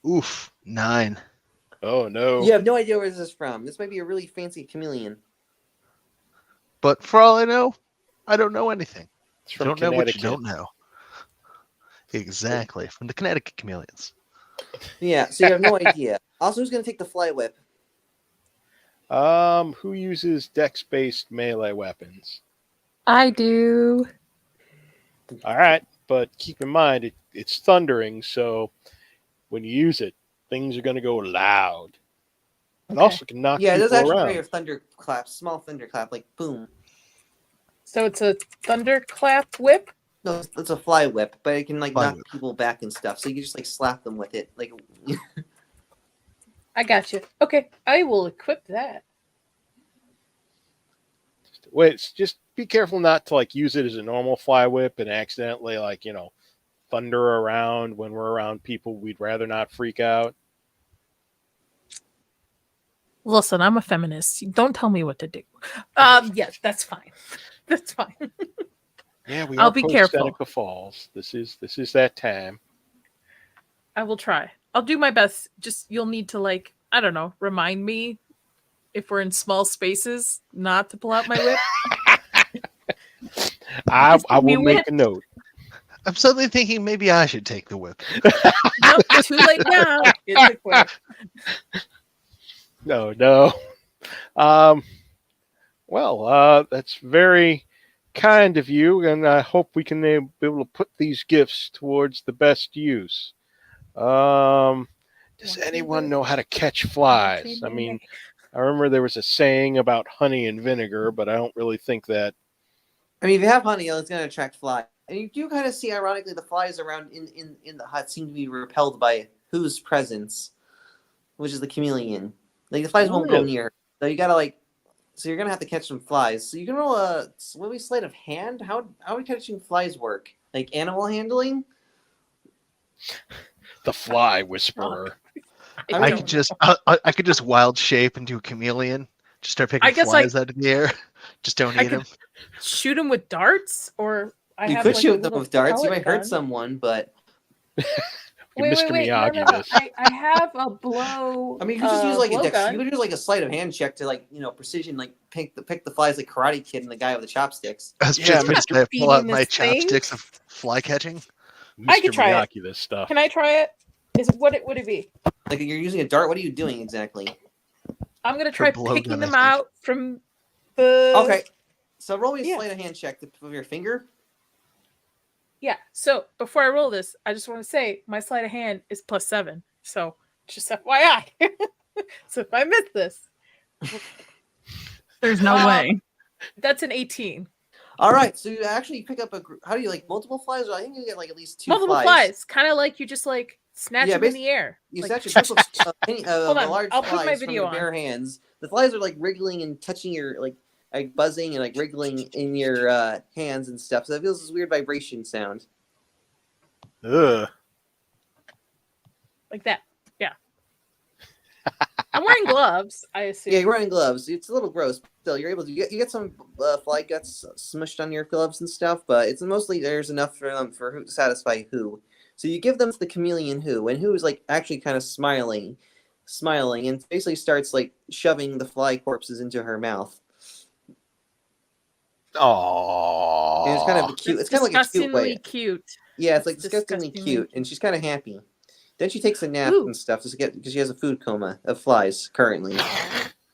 Oof, 9. Oh no! You have no idea where this is from. This might be a really fancy chameleon. But for all I know, I don't know anything. It's You from don't know what you Connecticut. don't know. Exactly, from the Connecticut chameleons. Yeah, so you have no idea. Also, who's going to take the fly whip? Who uses dex-based melee weapons? I do. All right, but keep in mind it's thundering, so when you use it, things are going to go loud. It Okay. also can knock Yeah, it does people actually around. create a thunderclap, small thunderclap, like boom. So it's a thunderclap whip. No, it's a fly whip, but it can like Fly knock whip. people back and stuff. So you can just like slap them with it, like. I got you. Okay, I will equip that. Wait, just be careful not to like use it as a normal fly whip and accidentally thunder around when we're around people we'd rather not freak out. Listen, I'm a feminist. Don't tell me what to do. Yes, that's fine. That's fine. Yeah, we I'll are be post careful. Seneca Falls. This is that time. I will try. I'll do my best. Just you'll need to I don't know, remind me if we're in small spaces not to pull out my whip. I give me will a make whip. a note. I'm suddenly thinking maybe I should take the whip. Nope, too late now. It's equipped. No. That's very kind of you, and I hope we can be able to put these gifts towards the best use. Does anyone know how to catch flies? I mean, I remember there was a saying about honey and vinegar, but I don't really think that. I mean, if you have honey, it's going to attract flies. And you do kind of see, ironically, the flies around in the hut seem to be repelled by whose presence, which is the chameleon. Like the flies won't go Really? near. So you gotta so you're gonna have to catch some flies. So you can roll a sleight of hand. How would catching flies work? Like animal handling? The fly whisperer. I don't could just know. I could just wild shape into a chameleon. Just start picking I guess flies out of the air. Just don't I eat could them. shoot him with darts, or I You have could like, a shoot them little with darts. You pellet might hurt gun. someone, but You're Mr. Wait. No. Miyagi this. I have a blow. I mean, you could just use like blow gun. you could use like a sleight of hand check to precision, like pick the flies like Karate Kid and the guy with the chopsticks. I was Yeah, just Mr. gonna pull out Beating my this thing. chopsticks of fly catching. I Mr. could try it. Miyagi this stuff. Can I try it? Would it be? Like you're using a dart. What are you doing exactly? I'm gonna try blow picking gun, I them think. out from the. Okay, so roll me a Yeah. sleight of hand check with your finger. Yeah. So before I roll this, I just want to say my sleight of hand is +7. So just FYI. So if I miss this, There's no way. that's an 18. All right, so you actually pick up how do you multiple flies? I think you get like at least 2 Multiple flies. Kind of like you just snatch Yeah, them in the air. You Like, snatch a group Hold of on, large I'll put my flies video from your on. bare hands. The flies are like wriggling and touching your like buzzing and like wriggling in your hands and stuff. So it feels this weird vibration sound. Ugh. like that. Yeah. I'm wearing gloves, I assume. Yeah, you're wearing gloves. It's a little gross, but still, you're able to you get some fly guts smushed on your gloves and stuff. But it's mostly there's enough for them for who to satisfy who. So you give them to the chameleon who, and who is like actually kind of smiling, and basically starts like shoving the fly corpses into her mouth. Oh. And it's kind of a cute. It's kind of like a cute disgustingly way. cute. Yeah, it's like It's disgustingly disgustingly cute, and she's kind of happy. Then she takes a nap Ooh. and stuff just to get because she has a food coma of flies currently.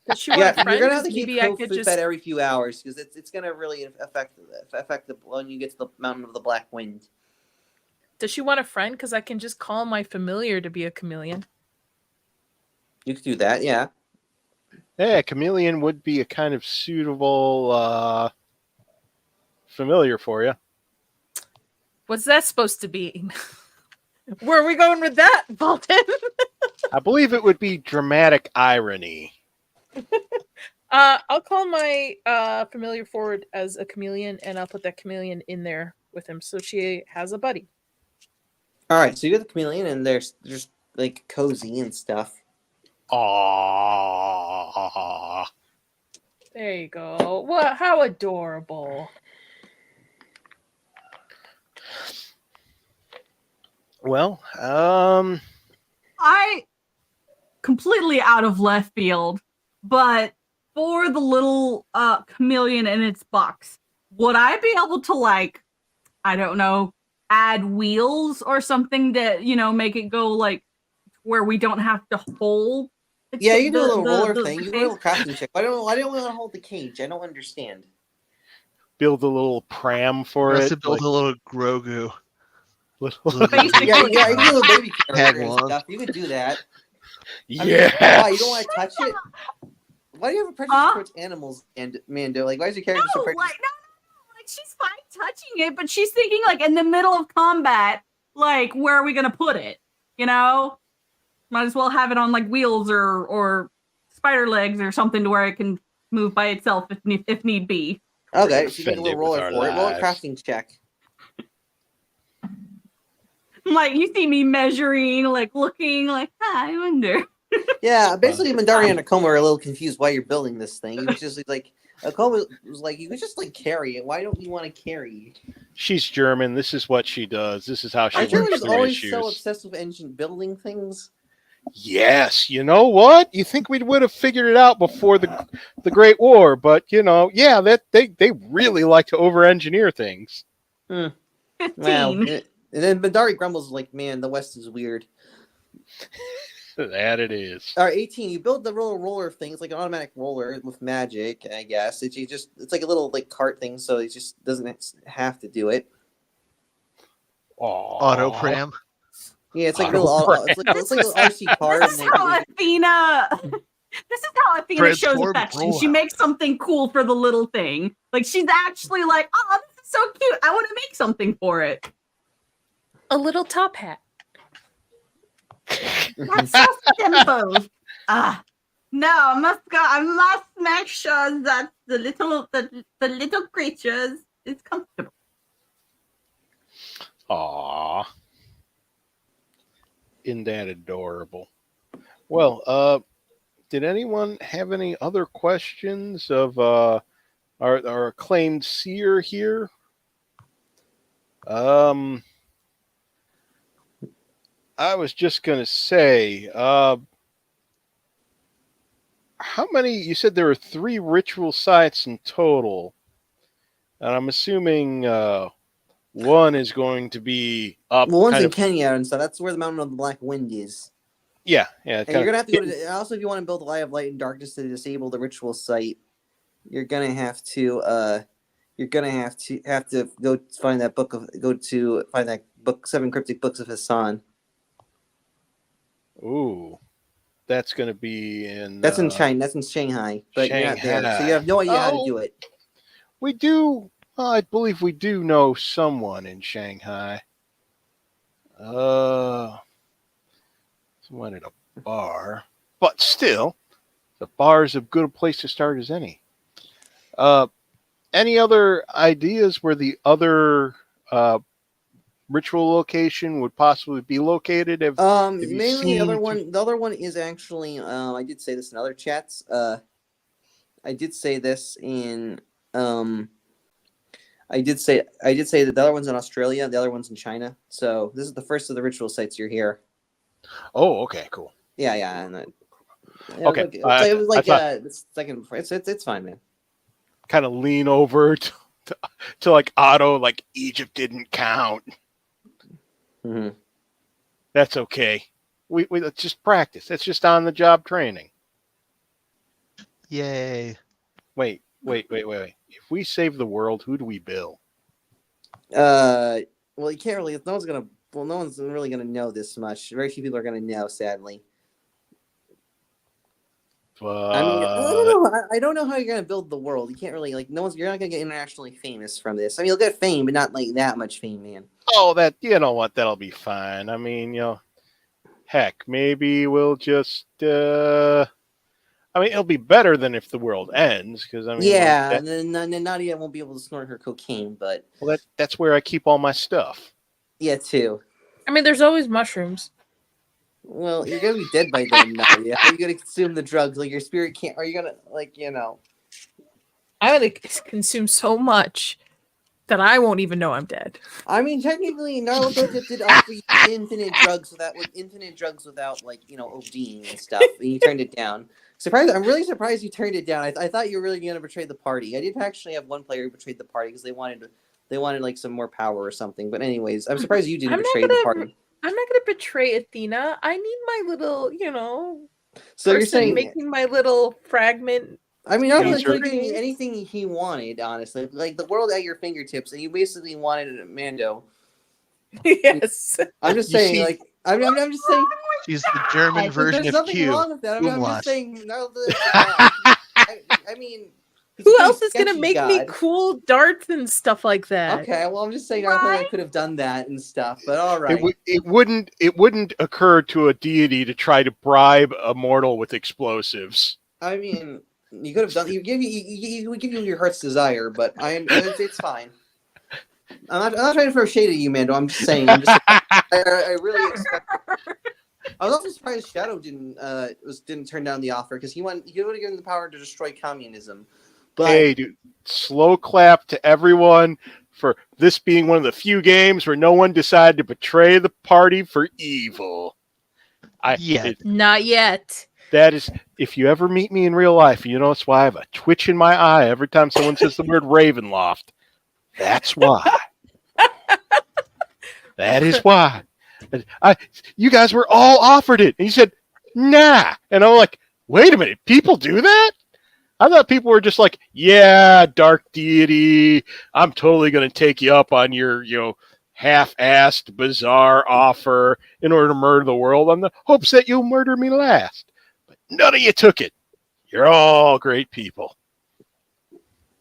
Does she want Yeah, a friend? you're gonna have to 'Cause keep maybe I Kofi could fed just. every few hours because it's gonna really affect the when you get to the mountain of the black wind. Does she want a friend? Because I can just call my familiar to be a chameleon. You could do that, yeah. Yeah, chameleon would be a kind of suitable familiar for you. What's that supposed to be? Where are we going with that, Bolton? I believe it would be dramatic irony. I'll call my familiar forward as a chameleon, and I'll put that chameleon in there with him, so she has a buddy. All right, so you got the chameleon, and there's just like cozy and stuff. Aww. There you go. What? How adorable! Well, I completely out of left field, but for the little chameleon in its box, would I be able to, like, I don't know, add wheels or something that, you know, make it go like where we don't have to hold the Yeah, you do a little roller the thing. You do a cage? little crafting check. Why don't want to hold the cage? I don't understand. build a little pram for Has it. to build like a little Grogu. Basically. Yeah, you can do a baby Tag character and one. stuff. You could do that. I mean, yeah. why you don't want to touch it? Why do you have a prejudice Huh? towards animals and Mando? Like, why is your character so No, like, prejudiced? no, like she's fine touching it, but she's thinking like in the middle of combat, like where are we gonna put it? You know, might as well have it on like wheels or spider legs or something to where it can move by itself if need be. Okay, We're so you make a offended little with roller our for it. Roll a lives. crafting check. Like you see me measuring, like looking, like I wonder. Yeah, basically, Mandari and Akoma are a little confused why you're building this thing. He was just like, Akoma was like, you could just like carry it. Why don't you want to carry? She's German. This is what she does. This is how she Aren't you works just through always issues. so obsessed with engine building things? Yes, you know what? You think we would have figured it out before the Great War, but you know, yeah, that they really like to over-engineer things. 15. Wow. And then Mandari grumbles like, man, the West is weird. That it is. All right, 18. You build the roller thing. It's like an automatic roller with magic, I guess. It's like a little like cart thing, so it just doesn't have to do it. Aww. Auto pram. Yeah, it's like a Auto little. It's like an RC car. This is how Athena. This is how Athena shows Transform affection. She rollout. makes something cool for the little thing. Like she's actually like, oh, this is so cute. I want to make something for it. A little top hat. That's so simple. No, I must make sure that the little creatures is comfortable. Aww. Isn't that adorable? Well, did anyone have any other questions of our acclaimed seer here? I was just gonna say, how many? You said there were 3 ritual sites in total, and I'm assuming one is going to be up. Well, one's kind in of, Kenya and stuff. That's where the Mountain of the Black Wind is. yeah. And you're gonna have to go to. Also, if you want to build a Eye of Light and Darkness to disable the ritual site, you're gonna have to. You're gonna have to go find that book find that book, 7 Cryptic Books of Hassan. Ooh, that's going to be in. That's in China. That's in Shanghai. But you're not there, so you have no idea how to do it. We do. I believe we do know someone in Shanghai. Someone at a bar, but still, the bar is as good a place to start as any. Any other ideas where the other ritual location would possibly be located? Mainly the other one is actually I did say this in other chats. I did say this in I did say that the other one's in Australia, the other one's in China. So this is the first of the ritual sites you're here. Oh, okay, cool. Yeah, and Okay, it was like I thought- the second. It's fine, man. Kind of lean over to like Otto, like Egypt didn't count. Mhm. That's okay. We let's just practice. That's just on the job training. Yay. Wait. If we save the world, who do we bill? Well, you can't really. No one's gonna. Well, no one's really gonna know this much. Very few people are gonna know, sadly. I mean, I But don't know. I don't know how you're gonna build the world. You can't really like. No one's. You're not gonna get internationally famous from this. I mean, you'll get fame, but not like that much fame, man. that you know what, that'll be fine. I mean, heck, maybe we'll just. I mean, it'll be better than if the world ends, because I mean, Yeah, and then Nadia won't be able to snort her cocaine, but that's where I keep all my stuff. yeah, too. I mean, there's always mushrooms. Well, you're gonna be dead by then, Nadia. How are you gonna consume the drugs? Like your spirit can't. Are you gonna I'm gonna consume so much that I won't even know I'm dead. I mean, technically, Nyarlathotep did offer you infinite drugs without like ODing and stuff, and you turned it down. Surprised! I'm really surprised you turned it down. I thought you were really gonna betray the party. I did actually have one player who betrayed the party because they wanted like some more power or something. But anyways, I'm surprised you didn't betray the party. I'm not gonna betray Athena. I need my little, So you're person saying making my little fragment. I mean, I was These are- giving you anything he wanted, honestly. Like the world at your fingertips, and you basically wanted Mando. Yes. I'm just You saying, see- like, I'm just saying. She's the German version There's of nothing Q. wrong with that. I'm Umlaut. just saying. I mean, he's Who a else is gonna sketchy make me god. cool darts and stuff like that? Okay, well, I'm just saying. I think I could have done that and stuff, but all right. It wouldn't occur to a deity to try to bribe a mortal with explosives. I mean, you could have done. You would give you your heart's desire, but it's fine. I'm not trying to throw shade at you, Mando. I'm just saying. I really expect. I was also surprised Shadow didn't turn down the offer because he would have given the power to destroy communism. But Hey, dude, slow clap to everyone for this being one of the few games where no one decided to betray the party for evil. Yeah. Not yet. That is, if you ever meet me in real life, you know it's why I have a twitch in my eye every time someone says the word Ravenloft. That's why. That is why. You guys were all offered it. And you said, nah. And I'm like, wait a minute, people do that? I thought people were just like, yeah, dark deity, I'm totally going to take you up on your, half-assed, bizarre offer in order to murder the world on the hopes that you'll murder me last. But none of you took it. You're all great people.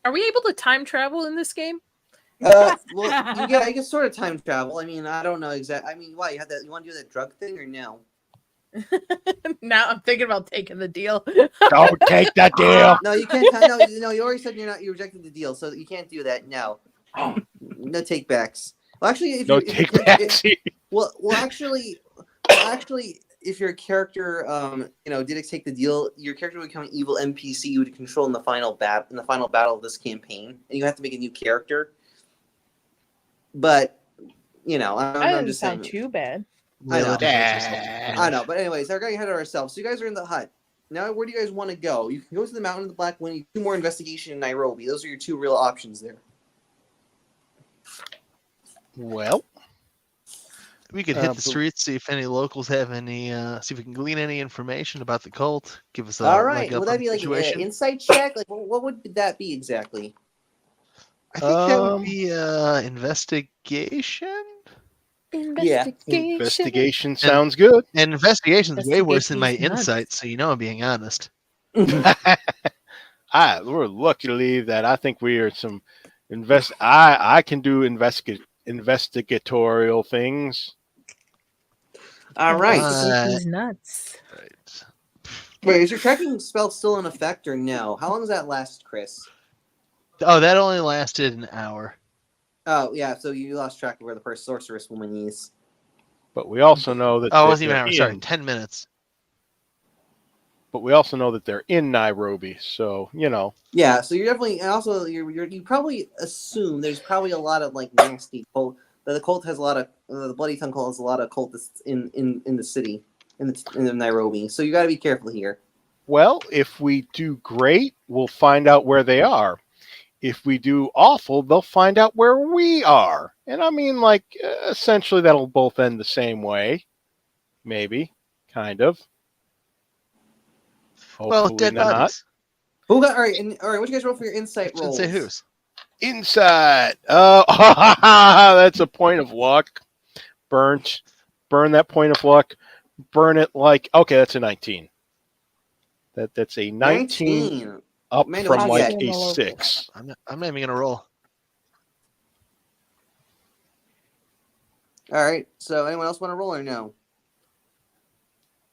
Are we able to time travel in this game? well, yeah, I guess sort of time travel. I mean, I don't know exactly. I mean, why you have that? You want to do that drug thing or no? Now I'm thinking about taking the deal. Don't take that deal. No, you can't. No, you already said you rejected the deal, so you can't do that. No, no take backs. Well, actually, if No you, take if, backs. well, actually, if your character, did take the deal, your character would become an evil NPC you would control in the final battle of this campaign, and you have to make a new character. But That I'm doesn't just sound saying. too bad. I know. Interesting. I know, but anyways, we're getting ahead of ourselves. So you guys are in the hut. Now, where do you guys want to go? You can go to the Mountain of the Black Wind. 2 more investigation in Nairobi. Those are your 2 real options there. Well, We could hit the but- streets, see if any locals have any, see if we can glean any information about the cult. Give us a All right. leg up Would on that the be like situation. an insight check? Like, what would that be exactly? I think that would Um, be investigation. investigation sounds good. And investigation is way worse than my Investigation's nuts. insight, so you know I'm being honest. We're luckily that I think we are some I can do investigatorial things. All right. Investigation's nuts. Right. Wait, is your tracking spell still in effect or no? How long does that last, Chris? Oh, that only lasted an hour. Oh, yeah. So you lost track of where the first sorceress woman is. But we also know that Oh, it wasn't even an they're hour. Sorry, in- 10 minutes. But we also know that they're in Nairobi, so Yeah. So you're definitely, and also you probably assume there's probably a lot of like nasty cult. The cult has a lot of the Bloody Tongue cult has a lot of cultists in the city in the Nairobi. So you got to be careful here. Well, if we do great, we'll find out where they are. if we do awful, they'll find out where we are. And I mean, like, essentially, that'll both end the same way. Maybe. Kind of. Well, Hopefully dead not. bodies. Who got all right? All right, what you guys roll for your insight Should rolls? say whose. Inside. That's a point of luck. Burnt. Burn that point of luck. Burn it like, okay, that's a 19. That's a 19 up Mando, from what'd you like get? a 6. I'm not even gonna roll. All right. So anyone else want to roll or no?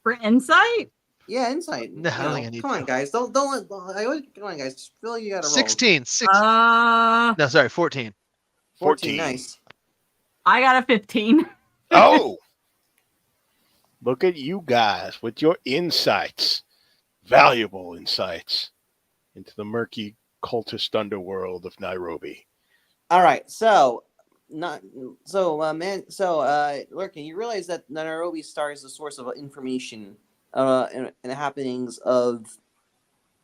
For insight? Yeah, insight. No, I don't think I need Come on, to. guys. Don't let. Come on, guys. Just feel like you got to roll. 16. No, sorry, 14. 14. Nice. I got a 15. Oh! Look at you guys with your insights. Valuable insights into the murky cultist underworld of Nairobi. All right. So, Lurkin, you realize that the Nairobi Star is the source of information and the happenings of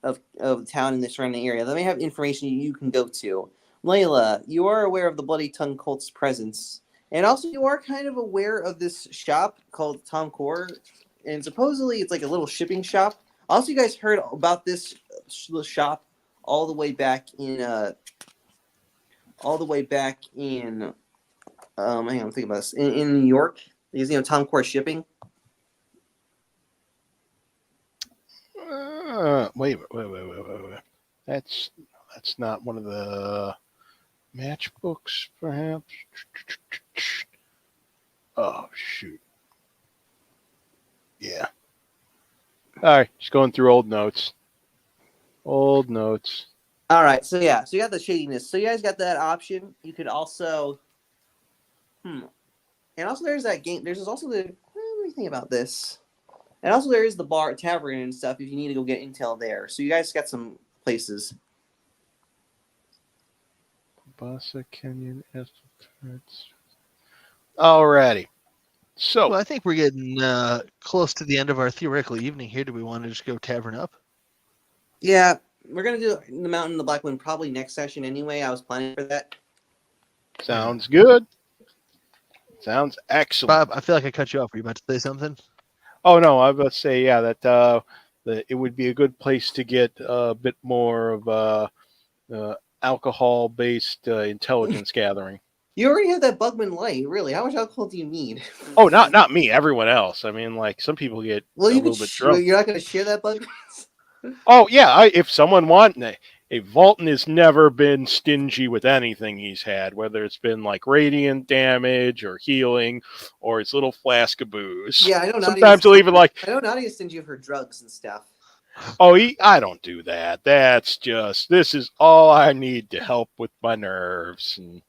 the town and the surrounding area. They may have information you can go to. Layla, you are aware of the Bloody Tongue cult's presence, and also you are kind of aware of this shop called Tom Core, and supposedly it's like a little shipping shop. Also, you guys heard about this shop all the way back in hang on, I'm thinking about this in New York. Because Tom Core shipping. Wait. That's not one of the matchbooks, perhaps. Oh shoot. Yeah. All right, just going through old notes. All right, so yeah, so you got the shadiness. So you guys got that option. You could also, and also there's that game. There's also the. What do you think about this? And also there is the bar, tavern, and stuff. If you need to go get intel there, so you guys got some places. Bassa Canyon Estates. Alrighty. So Well, I think we're getting close to the end of our theoretical evening here. Do we want to just go tavern up? Yeah, we're gonna do the Mountain of the Black Wind probably next session anyway. I was planning for that. sounds good. Sounds excellent. Bob, I feel like I cut you off. Were you about to say something? Oh no, I was about to say that it would be a good place to get a bit more of alcohol-based intelligence gathering. You already have that Bugman Light, really. How much alcohol do you need? Oh, not me. Everyone else. I mean, like some people get a little bit drunk. You're not going to share that Bugman? Oh yeah, if someone a Vulcan has never been stingy with anything he's had, whether it's been like radiant damage or healing or his little flask of booze. Yeah, I know. Sometimes he'll even like. I know Nadia sends you her drugs and stuff. Oh, I don't do that. That's just this is all I need to help with my nerves and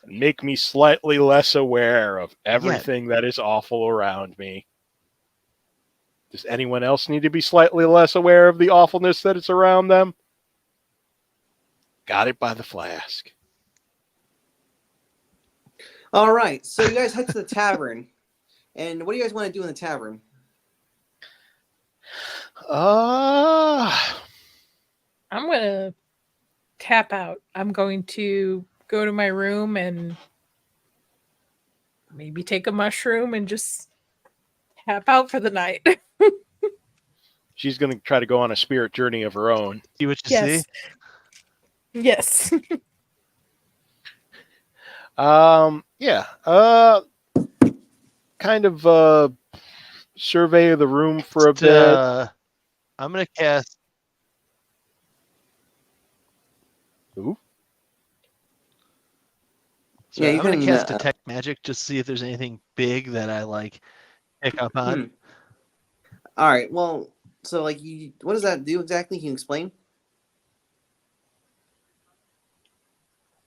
make me slightly less aware of everything that is awful around me. Does anyone else need to be slightly less aware of the awfulness that is around them? Got it by the flask. All right, so you guys head to the tavern. And what do you guys want to do in the tavern? I'm going to tap out. I'm going to go to my room and maybe take a mushroom and just tap out for the night. She's going to try to go on a spirit journey of her own. See what you see? Yes. Kind of survey the room for a bit. I'm going to cast. Ooh. So I'm going to cast Detect Magic just to see if there's anything big that I like pick up on. All right. Well, so like, what does that do exactly? Can you explain?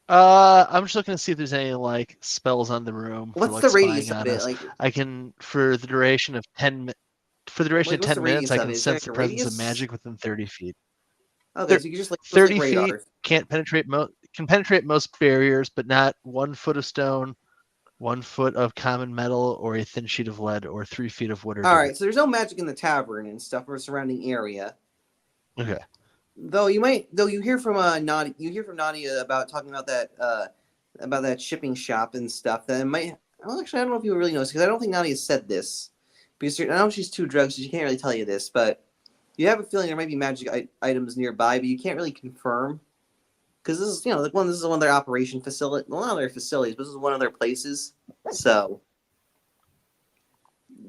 I'm just looking to see if there's any like spells on the room. What's for, the like, radius spying of on it? us. Like, I can for the duration of 10 minutes. For the duration of 10 minutes, I can sense the presence of magic within 30 feet. Okay, so you can just like 30 like feet can penetrate most barriers, but not 1 foot of stone, 1 foot of common metal, or a thin sheet of lead, or 3 feet of wood or dirt. All right, so there's no magic in the tavern and stuff or surrounding area. Okay. Though you hear from Nadia about talking about that shipping shop and stuff. That it might. Well, actually, I don't know if you really notice because I don't think Nadia said this. Because I know she's too drugged, so she can't really tell you this. But you have a feeling there might be magic items nearby, but you can't really confirm. Because this is this is one of their operation facility. Well, not their facilities, but this is one of their places. So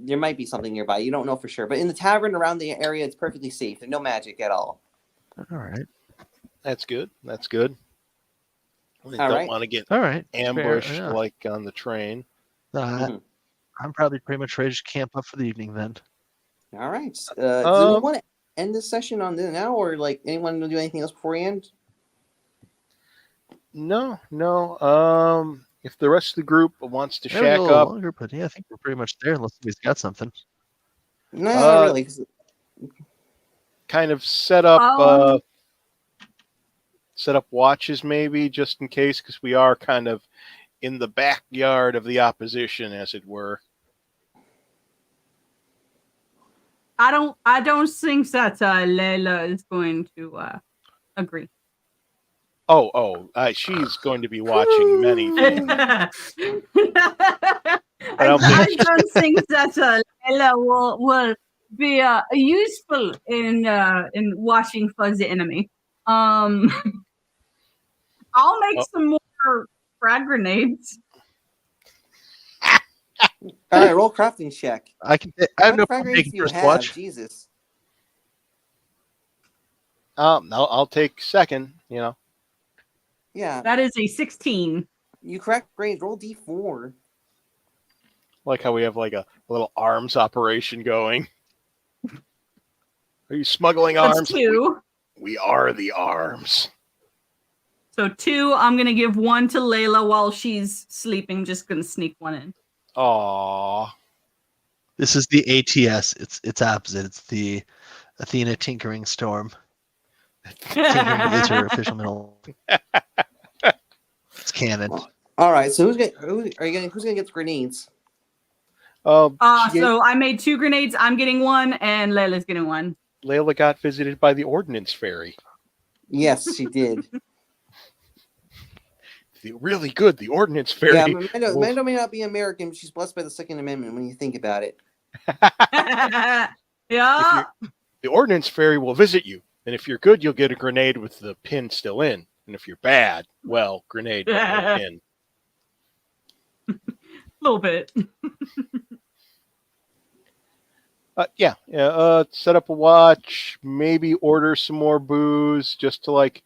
there might be something nearby. You don't know for sure. But in the tavern around the area, it's perfectly safe. There's no magic at all. All right. That's good. That's good. I All don't right. want to get All right. ambushed Fair, yeah. like on the train. Mhm. I'm probably pretty much ready to camp up for the evening then. All right. Does anyone want to end this session on this now, or like anyone to do anything else before we end? No. If the rest of the group wants to Maybe a shack little up, longer, but yeah, I think we're pretty much there unless somebody's got something. No, not really. kind of set up Um, watches maybe just in case, because we are kind of in the backyard of the opposition, as it were. I don't think that Layla is going to agree. She's going to be watching many things. I don't think- don't think that Layla will be useful in watching for the enemy. I'll make some more frag grenades. All right, roll crafting check. I have no What frag problem grenades taking do you first have? watch. Jesus. I'll take second. Yeah, That is a 16. you crack grenades. Roll D4. Like how we have like a little arms operation going. Are you smuggling That's arms? 2. We are the arms. So 2, I'm gonna give 1 to Layla while she's sleeping. Just gonna sneak 1 in. Aww. This is the ATS. It's opposite. It's the Athena Tinkering Storm. Tinkering is her official middle. It's canon. All right, so who's gonna get the grenades? So I made 2 grenades. I'm getting 1, and Layla's getting 1. Layla got visited by the Ordnance Fairy. Yes, she did. Really good. The Ordnance Fairy. Yeah, Mando may not be American, but she's blessed by the Second Amendment when you think about it. Yeah. The Ordnance Fairy will visit you, and if you're good, you'll get a grenade with the pin still in. And if you're bad, well, grenade with no pin. A little bit. Set up a watch, maybe order some more booze just to like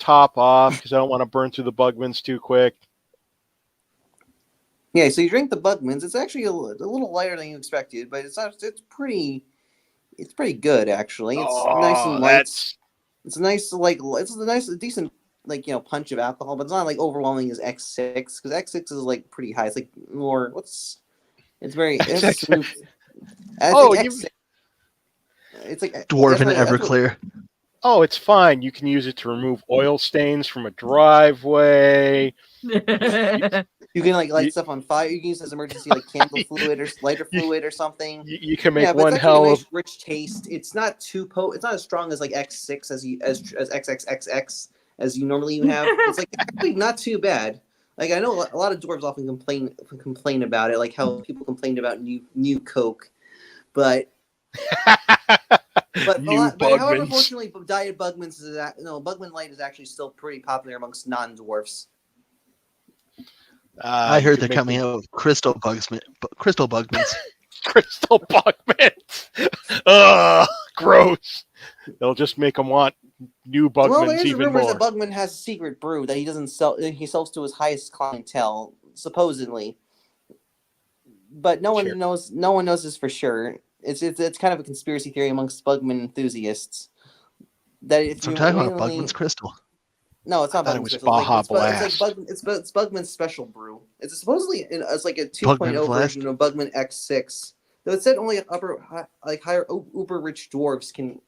top off because I don't want to burn through the Bugmans too quick. Yeah, so you drink the Bugmans. It's actually a little lighter than you expected, but it's pretty good actually. It's nice and light. It's a nice decent punch of alcohol, but it's not like overwhelming as X6 because X6 is like pretty high. It's like more it's smooth. It's like Dwarven Everclear. Oh, it's fine. You can use it to remove oil stains from a driveway. You can light stuff on fire. You can use it as emergency candle fluid or lighter fluid or something. You can make one it's hell a of nice, rich taste. It's not too It's not as strong as X6 as XXXX as you normally have. It's actually not too bad. I know a lot of dwarves often complain about it, like how people complained about new Coke, but however, unfortunately, Diet Bugman's Bugman Light is actually still pretty popular amongst non-dwarfs. I heard they're coming out with Crystal Bugmans. Crystal Bugmans. Ugh, gross. They'll just make them want new Bugmans even more. That Bugman has a secret brew that he doesn't sell. He sells to his highest clientele, supposedly, but no one knows. No one knows this for sure. It's kind of a conspiracy theory amongst Bugman enthusiasts. That if I'm talking about Bugman's Crystal. No, it's not Bugman's Crystal. Baja Blast. It's Bugman's special brew. It's supposedly it's like a 2.0 version of Bugman X6. Though it said only higher uber rich dwarves can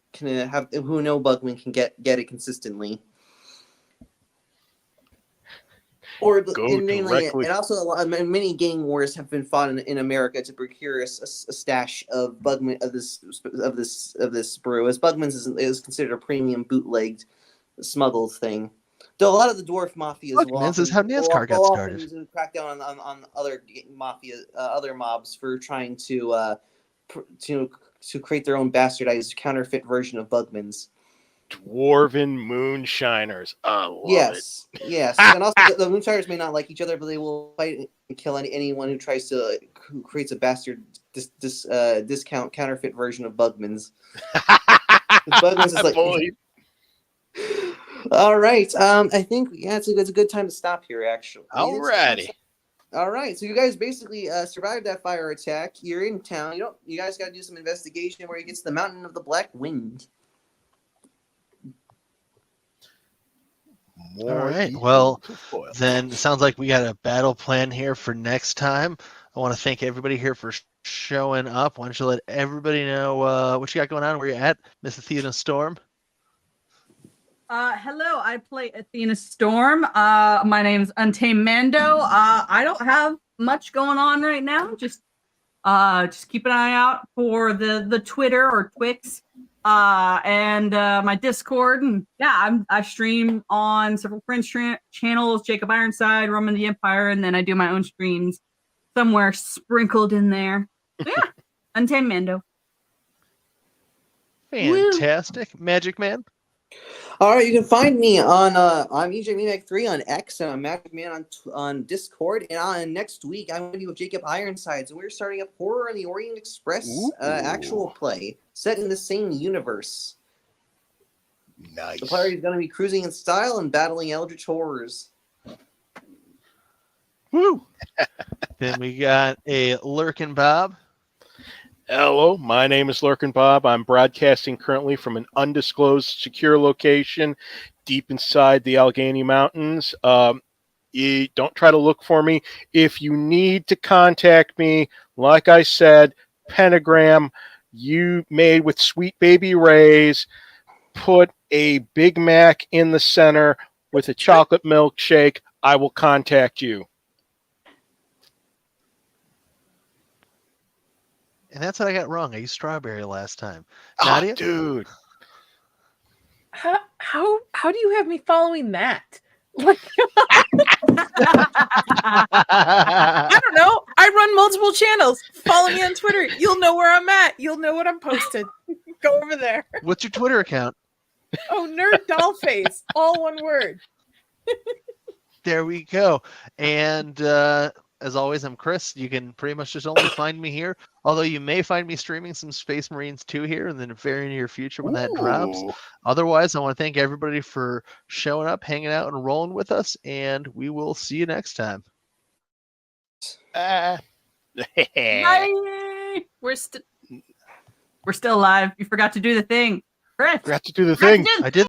have who know Bugman can get it consistently. Or Go and mainly, directly. and also many gang wars have been fought in America to procure a stash of Bugman of this brew, as Bugman's is considered a premium bootlegged smuggled thing. Though a lot of the dwarf mafias This is how NASCAR got started. crack down on other mafia other mobs for trying to create their own bastardized counterfeit version of Bugman's. Dwarven moonshiners. I love Yes, it. yes, and also the Moonshiners may not like each other, but they will fight and kill anyone who tries to who creates a bastard discount counterfeit version of Bugman's. Bugman's is like, Boy. all right. I think it's a good time to stop here. Actually, Alrighty. All right, so you guys basically survived that fire attack. You're in town. You guys got to do some investigation where you get to the Mountain of the Black Wind. All right. Well, then it sounds like we got a battle plan here for next time. I want to thank everybody here for showing up. Why don't you let everybody know what you got going on, where you're at, Miss Athena Storm? Hello, I play Athena Storm. My name's Untamed Mando. I don't have much going on right now. Just keep an eye out for the Twitter or Twix, and my Discord. And yeah, I stream on several friends' channels: Jacob Ironside, Roman the Empire, and then I do my own streams somewhere sprinkled in there. So yeah, Untamed Mando. Fantastic. Woo. Magic Man. All right, you can find me on I'm EJ3 on X, and I'm Magic Man on Discord. And on next week, I'm going to be with Jacob Ironsides, and we're starting up Horror on the Orient Express actual play set in the same universe. Nice. The player is going to be cruising in style and battling eldritch horrors. Woo! Then we got a Lurkin' Bob. Hello, my name is Lurkin Bob. I'm broadcasting currently from an undisclosed secure location deep inside the Allegheny Mountains. You don't try to look for me. If you need to contact me, like I said, pentagram you made with Sweet Baby Ray's. Put a Big Mac in the center with a chocolate milkshake. I will contact you. And that's what I got wrong. I used strawberry last time. Oh, Nadia? dude. How do you have me following that? Like, I don't know. I run multiple channels. Follow me on Twitter. You'll know where I'm at. You'll know what I'm posted. Go over there. What's your Twitter account? Oh, Nerd Dollface. All one word. There we go. And as always, I'm Chris. You can pretty much just only find me here. Although you may find me streaming some Space Marines 2 here in the very near future when that drops. Otherwise, I want to thank everybody for showing up, hanging out, and rolling with us. And we will see you next time. Bye. We're still alive. You forgot to do the thing. Chris. Forgot to do the thing. I did.